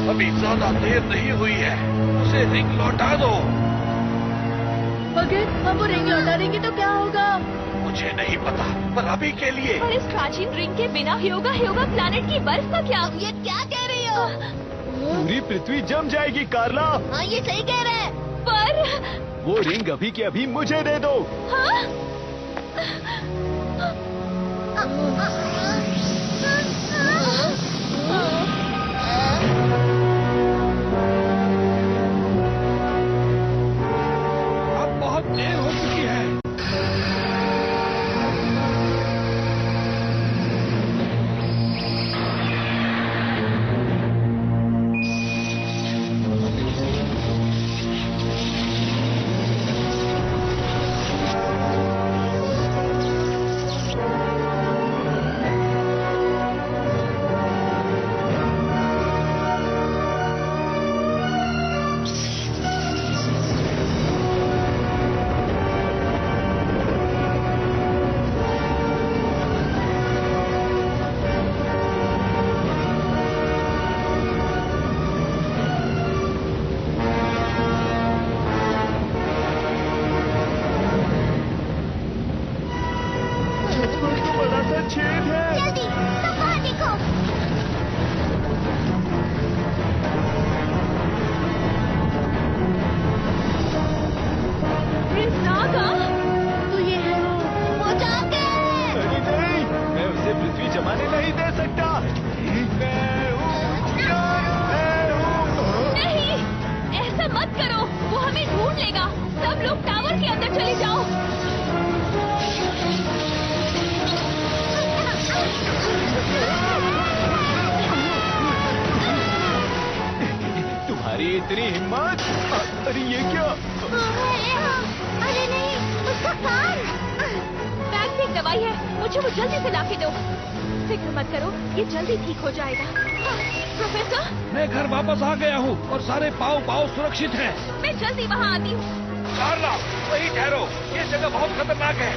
अभी ज्यादा देर नहीं हुई है, उसे रिंग लौटा दो। अगर हम वो रिंग लौटा देंगे तो क्या होगा? मुझे नहीं पता, पर अभी के लिए पर इस प्राचीन रिंग के बिना ह्योगा प्लैनेट की बर्फ का क्या? ये क्या कह रही हो? पूरी पृथ्वी जम जाएगी कार्ला। हाँ, ये सही कह रहा है। पर वो रिंग अभी के अभी मुझे दे दो। हाँ? अब बहुत देर हो चुकी है। लोग टावर के अंदर चले जाओ। तुम्हारी इतनी हिम्मत? अरे ये क्या? अरे नहीं, उसका कान। बैग में एक दवाई है, मुझे वो जल्दी से लाके दो। फिक्र मत करो, ये जल्दी ठीक हो जाएगा। प्रोफेसर, मैं घर वापस आ गया हूँ और सारे पाँव सुरक्षित हैं। मैं जल्दी वहाँ आती हूँ। कार्ला, वहीं ठहरो, ये जगह बहुत खतरनाक है।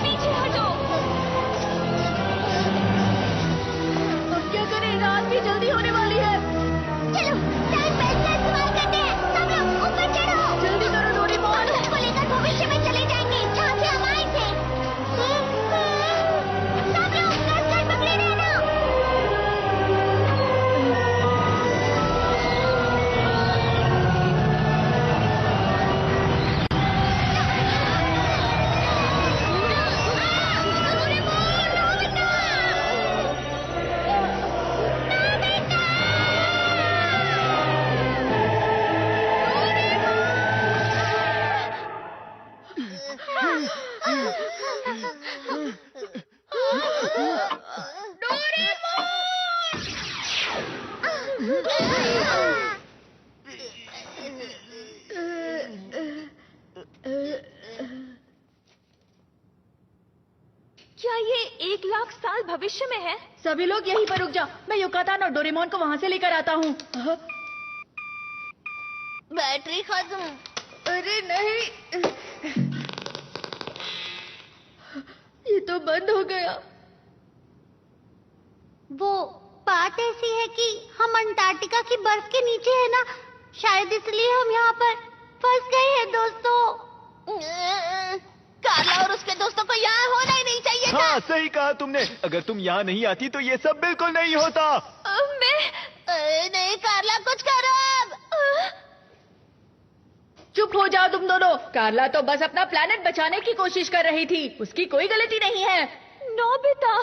पीछे हटो। अब क्या करें, रात भी जल्दी होने वाली है। चलो, टाइम बेल्ट का इस्तेमाल करते हैं। सब लोग ऊपर चढ़ो। जल्दी करो डोरेमोन। हम उसको लेकर भविष्य में चले जाएंगे, जहाँ से हम आए थे। सब लोग कसकर पकड़े रहना। क्या ये 1 लाख साल भविष्य में है? सभी लोग यहीं पर रुक जाओ, मैं युकातान और डोरेमोन को वहाँ से लेकर आता हूँ। बैटरी खत्म। अरे नहीं, ये तो बंद हो गया। वो बात ऐसी है कि हम अंटार्कटिका की बर्फ के नीचे है ना, शायद इसलिए हम यहाँ पर फंस गए हैं दोस्तों। कार्ला और उसके दोस्तों को यहाँ होना ही नहीं चाहिए था। हाँ, सही कहा तुमने। अगर तुम यहाँ नहीं आती तो ये सब बिल्कुल नहीं होता। नहीं कार्ला, कुछ करो अब। चुप हो जाओ तुम दोनों। कार्ला तो बस अपना प्लेनेट बचाने की कोशिश कर रही थी, उसकी कोई गलती नहीं है। नोबिता,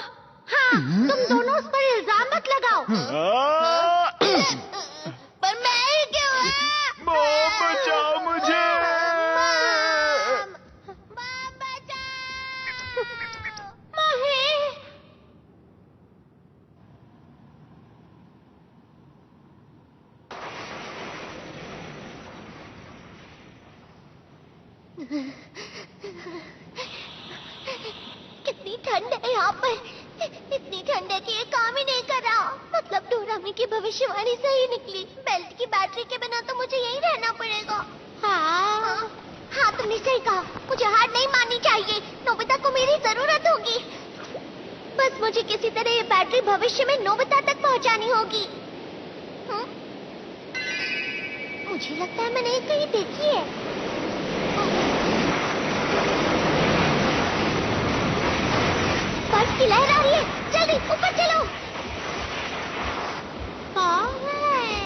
हाँ, तुम दोनों उस पर इल्जाम मत लगाओ। पर मैं ही क्यों? मॉम, बचाओ मुझे। कितनी ठंड है यहाँ पर, इतनी ठंड है कि ये काम ही नहीं कर रहा। मतलब डोरामी की भविष्यवाणी सही निकली। बेल्ट की बैटरी के बिना तो मुझे यहीं रहना पड़ेगा। हाँ, तुमने सही कहा। मुझे हार नहीं माननी चाहिए। नोबिता को मेरी जरूरत होगी। बस मुझे किसी तरह ये बैटरी भविष्य में नोबिता तक पहुँचानी होगी। मुझे लगता है मैंने ये कहीं देखी है। बर्फ की लहर आ रही है, जल्दी ऊपर चलो।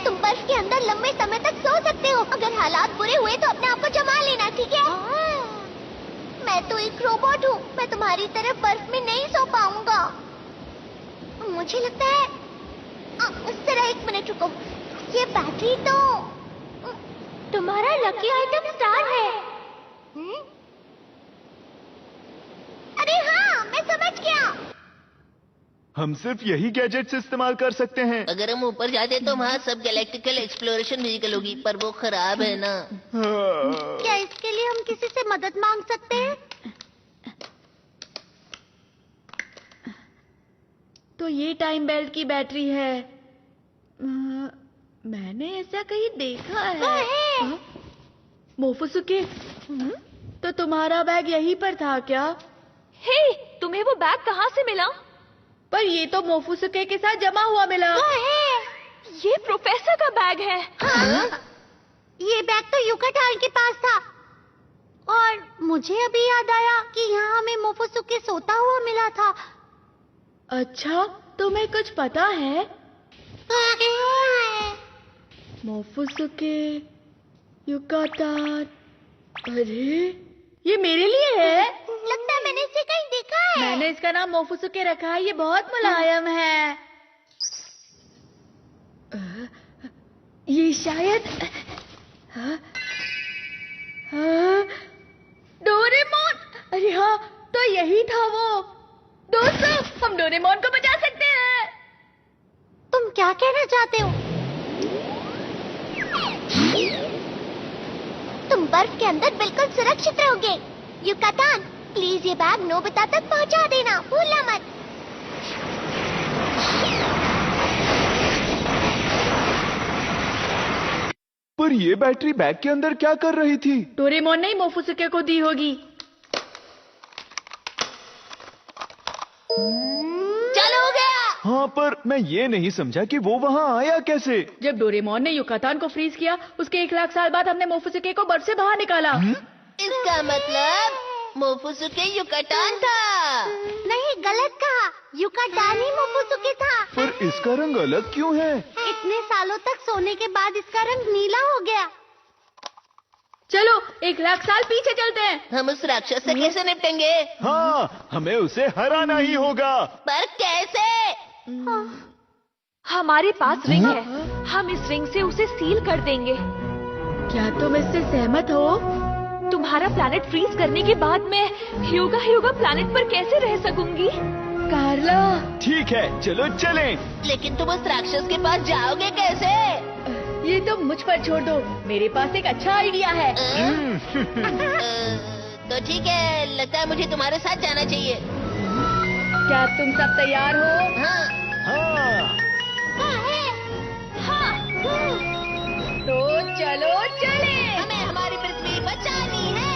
तुम बर्फ के अंदर लंबे समय तक सो सकते हो। अगर हालात बुरे हुए तो अपने आप को जमा लेना, ठीक है? मैं तो एक रोबोट हूँ, मैं तुम्हारी तरह बर्फ में नहीं सो पाऊंगा। मुझे लगता है जरा 1 मिनट रुको। ये बैटरी तो तुम्हारा लकी आइटम स्टार है। अरे हाँ, मैं समझ गया। हम सिर्फ यही गैजेट्स इस्तेमाल कर सकते हैं। अगर हम ऊपर जाते तो वहाँ सब गैलेक्टिकल एक्सप्लोरेशन व्हीकल होगी, पर वो खराब है ना। क्या इसके लिए हम किसी से मदद मांग सकते हैं? तो ये टाइम बेल्ट की बैटरी है। मैंने ऐसा कहीं देखा है। मोफुसुके, तो तुम्हारा बैग यहीं पर था क्या? हे, तुम्हें वो बैग कहाँ से मिला? पर ये तो मोफुसुके के साथ जमा हुआ मिला। ये प्रोफेसर का बैग है। हाँ? ये बैग तो युकाटान के पास था। और मुझे अभी याद आया कि यहाँ हमें मोफुसुके सोता हुआ मिला था। अच्छा, तुम्हें कुछ पता है? मोफुसुके, युकाटान, अरे ये मेरे लिए है। लगता है मैंने इसे कहीं देखा है। मैंने इसका नाम मोफुसुके रखा है। ये बहुत मुलायम है। ये शायद डोरेमोन। अरे हाँ, तो यही था वो। दोस्तों, हम डोरेमोन को बचा सकते हैं। तुम क्या कहना चाहते हो? तुम बर्फ के अंदर बिल्कुल सुरक्षित रहोगे। युकातान, प्लीज ये बैग नोबिता तक पहुंचा देना, भूलना मत। पर ये बैटरी बैग के अंदर क्या कर रही थी? डोरेमोन ने ही मोफुसुके को दी होगी। चलो हो गया। हाँ, पर मैं ये नहीं समझा कि वो वहाँ आया कैसे? जब डोरेमोन ने युकातान को फ्रीज किया, उसके 1 लाख साल बाद हमने मोफुसुके को बर्फ से बाहर निकाला। इसका मतलब मोफुसुके युकाटान था। नहीं, गलत कहा। युकातान ही मोफुसुके था। पर इसका रंग अलग क्यों है? इतने सालों तक सोने के बाद इसका रंग नीला हो गया। चलो 1 लाख साल पीछे चलते हैं। हम उस राक्षस से कैसे निपटेंगे? हाँ, हमें उसे हराना ही होगा। पर कैसे? हमारे पास रिंग है। हम इस रिंग से उसे सील कर देंगे। क्या तुम इससे सहमत हो? तुम्हारा प्लैनेट फ्रीज करने के बाद मैं ह्यूगा प्लैनेट पर कैसे रह सकूंगी? कार्ला, ठीक है, चलो चलें। लेकिन तुम उस राक्षस के पास जाओगे कैसे? ये तुम मुझ पर छोड़ दो। मेरे पास एक अच्छा आइडिया है। तो ठीक है, लगता है मुझे तुम्हारे साथ जाना चाहिए। क्या तुम सब तैयार हो? हाँ। हाँ, तो चलो चले। हमें हमारी पृथ्वी बचानी है।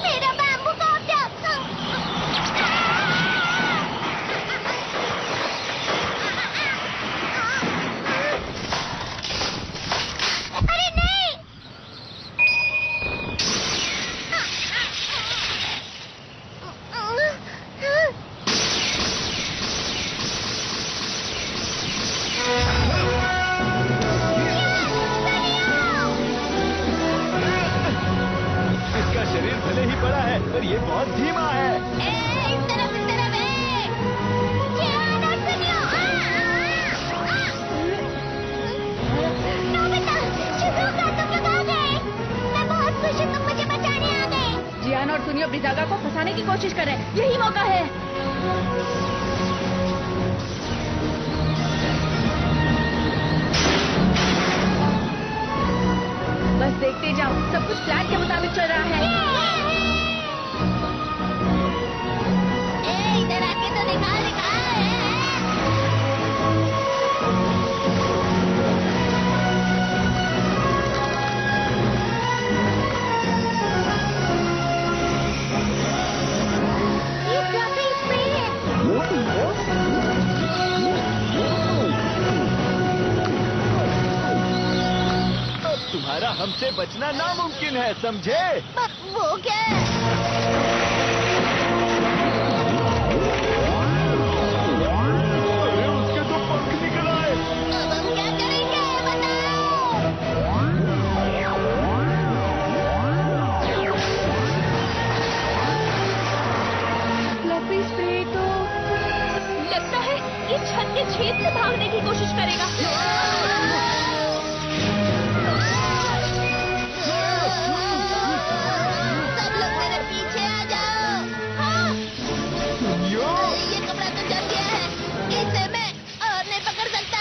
मेरा बैम्बू कॉप्टर। अरे नहीं। इसका शरीर भले ही बड़ा है, पर ये बहुत धीमा है। इस तरफ है। ध्यान और सुनियो। नोबिता, शिज़ुका, तुम लोग आ गए। मैं बहुत खुश हूँ, तुम मुझे बचाने आ गए। जियान और सुनियो ब्रिजागा को फंसाने की कोशिश कर रहे हैं। यही मौका है। बस देखते जाओ, सब कुछ प्लान के मुताबिक चल रहा है। इधर आके तो दिखा। ये फ्लफी स्प्रे है। अब तुम्हारा हमसे बचना नामुमकिन है, समझे? वो क्या है? अरे, उसके तो पंख निकल आए। अब हम क्या करेंगे, बताओ। फ्लफी स्प्रे तो लगता है ये छत के छेद से भागने की कोशिश करेगा। सब लोग मेरे पीछे आ जाओ। सुनियो, ये कपड़ा तो जल गया है। इसे मैं और नहीं पकड़ सकता।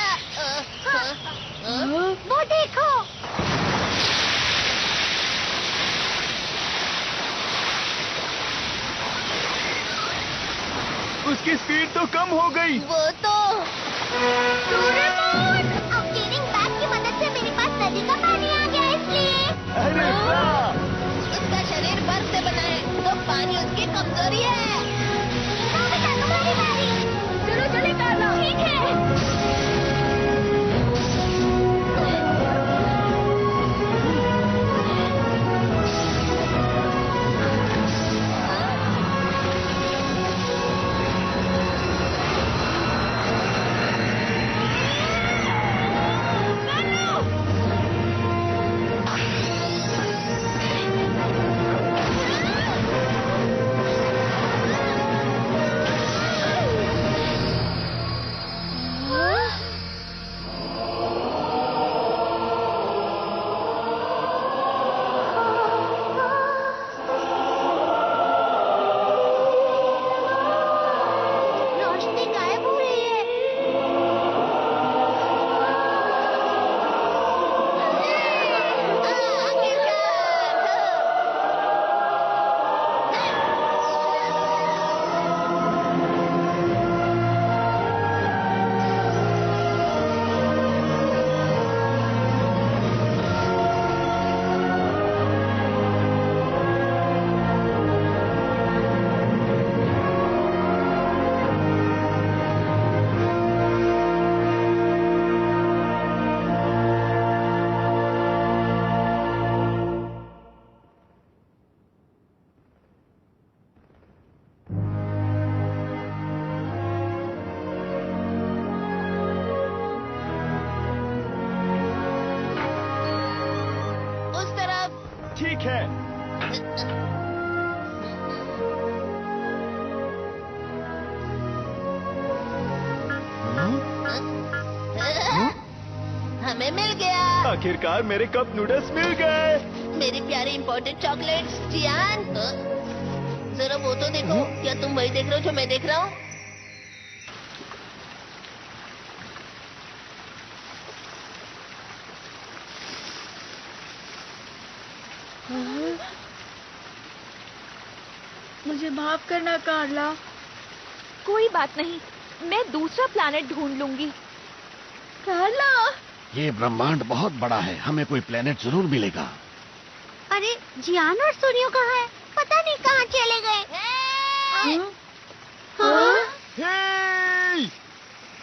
वो देखो। उसकी स्पीड तो कम हो गई। वो तो डोरेमोन। अब स्टीयरिंग बैग की मदद से मेरे पास नदी का पानी आ गया, इसलिए। अरे वाह! उसका शरीर बर्फ से बना है, तो पानी उसकी कमजोरी है। नोबिता, तुम्हारी बारी। चलो चले कार्ला। ठीक है। ठीक है। हमें मिल गया। आखिरकार मेरे कप नूडल्स मिल गए। मेरे प्यारे इम्पोर्टेड चॉकलेट्स। जियान, जरा वो तो देखो। क्या तुम वही देख रहे हो जो मैं देख रहा हूँ? मुझे माफ करना कार्ला। कोई बात नहीं, मैं दूसरा प्लैनेट ढूंढ लूंगी। कार्ला, ये ब्रह्मांड बहुत बड़ा है, हमें कोई प्लेनेट जरूर मिलेगा। अरे जियान और सूर्यो कहाँ है? पता नहीं कहाँ चले गए।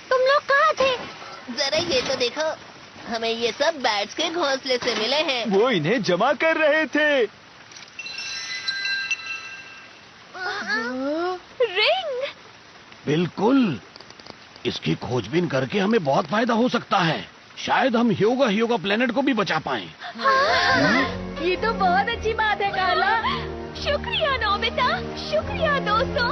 तुम लोग कहाँ थे? जरा ये तो देखो, हमें ये सब बैट्स के घोंसले से मिले हैं। वो इन्हें जमा कर रहे थे। रिंग! बिल्कुल, इसकी खोजबीन करके हमें बहुत फायदा हो सकता है। शायद हम ह्योगा प्लेनेट को भी बचा पाएं। ये तो बहुत अच्छी बात है कार्ला। शुक्रिया नोबिता, शुक्रिया दोस्तों।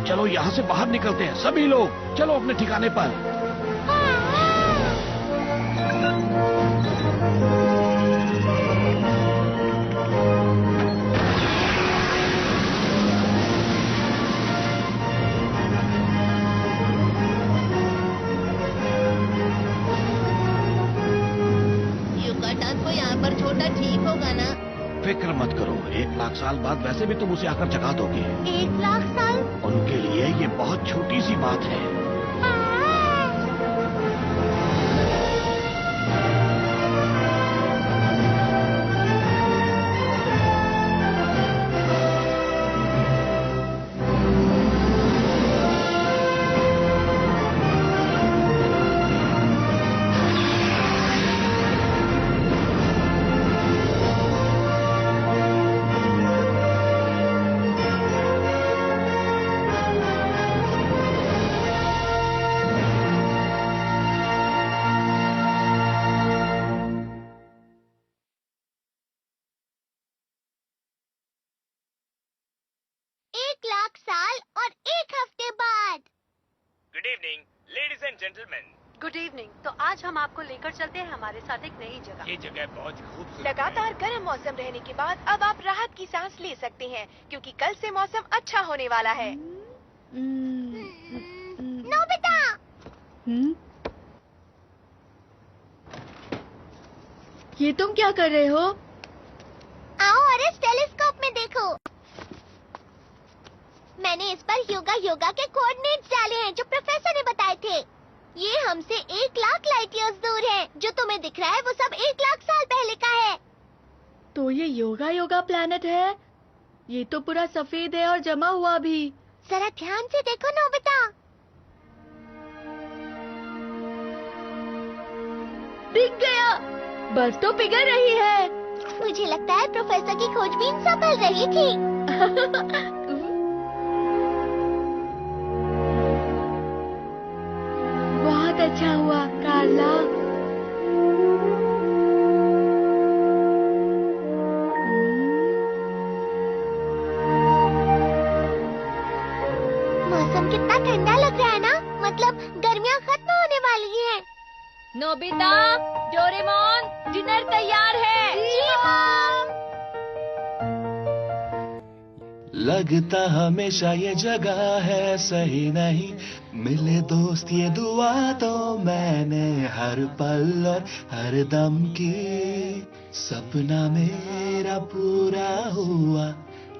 चलो यहाँ से बाहर निकलते हैं सभी लोग। चलो अपने ठिकाने पर। युकाटान को यहाँ पर छोटा ठीक होगा ना? फिक्र मत करो, 1 लाख साल बाद वैसे भी तुम उसे आकर जगा दोगे। 1 लाख साल? उनके लिए ये बहुत छोटी सी बात है। Good evening ladies and gentleman. Good evening. तो आज हम आपको लेकर चलते हैं हमारे साथ एक नई जगह। ये जगह बहुत खूबसूरत लगातार गर्म मौसम रहने के बाद अब आप राहत की सांस ले सकते हैं, क्योंकि कल से मौसम अच्छा होने वाला है। नोबिता! ये तुम क्या कर रहे हो? आओ और इस टेलीस्कोप में देखो। मैंने इस पर योगा के कोऑर्डिनेट्स डाले हैं जो प्रोफेसर ने बताए थे। ये हमसे 1 लाख लाइट ईयर्स दूर है। जो तुम्हें दिख रहा है वो सब 1 लाख साल पहले का है। तो ये योगा प्लैनेट है। ये तो पूरा सफेद है और जमा हुआ भी। जरा ध्यान से देखो नोबिता। दिख गया, बर्फ तो पिघल रही है। मुझे लगता है प्रोफेसर की खोजबीन सफल रही थी। बहुत अच्छा हुआ कार्ला। मौसम कितना ठंडा लग रहा है ना? मतलब गर्मियाँ खत्म होने वाली हैं। नोबिता, डोरेमोन, डिनर तैयार है। जी मॉम। लगता हमेशा ये जगह है सही नहीं, मिले दोस्त ये दुआ तो मैंने हर पल और हर दम की। सपना मेरा पूरा हुआ,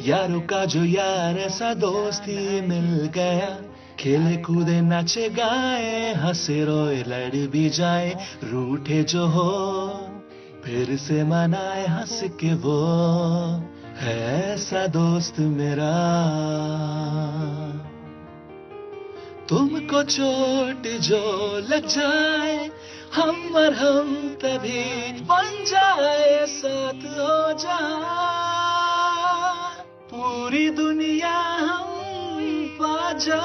यारों का जो यार ऐसा दोस्ती मिल गया। खेले कूदे नाचे गाए, हंसे रोए लड़ भी जाए, रूठे जो हो फिर से मनाए हंस के वो है ऐसा दोस्त मेरा। तुमको चोट जो लग जाए, हम और हम तभी बन जाए, साथ हो जाए, पूरी दुनिया हम पा जाए।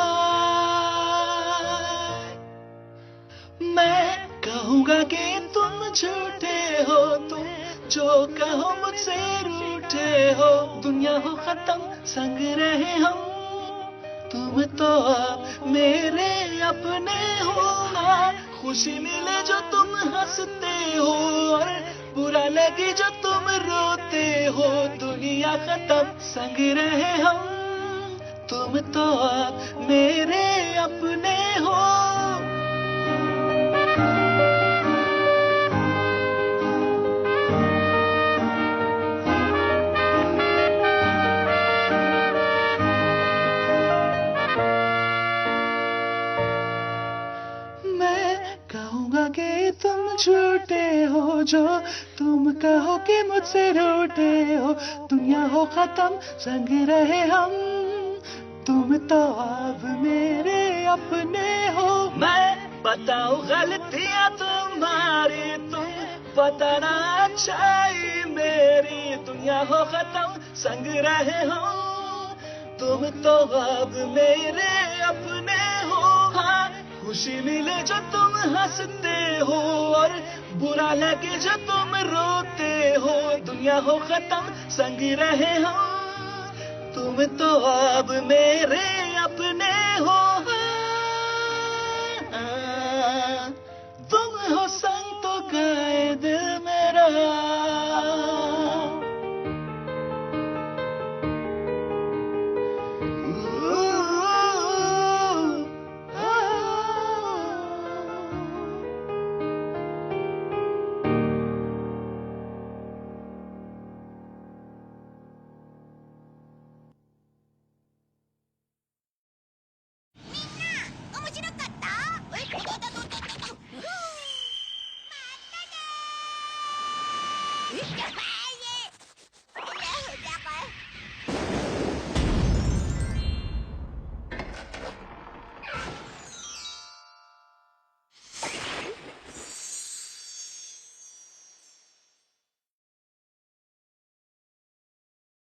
मैं कहूँगा कि तुम झूठे हो, तुम जो कहो मुझसे रूठे हो, दुनिया हो खत्म संग रहे हम, तुम तो अब मेरे अपने हो। हाँ, खुशी मिले जो तुम हंसते हो, और बुरा लगे जो तुम रोते हो, दुनिया खत्म संग रहे हम, तुम तो अब मेरे अपने हो। कहूँगा कि तुम झूठे हो, जो तुम कहो कि मुझसे रूठे हो, दुनिया हो खत्म संग रहे हम, तुम तो अब मेरे अपने हो। मैं बताऊँ गलतियाँ तुम्हारी, तुम बताना अच्छाई मेरी, दुनिया हो खत्म संग रहे हम, तुम तो अब मेरे अपने हो। हाँ, खुशी मिले जो तुम हंसते हो, और बुरा लगे जो तुम रोते हो, दुनिया हो खत्म संग रहे हम, तुम तो अब मेरे अपने हो। तुम हो संग तो गाए दिल मेरा, Yeah.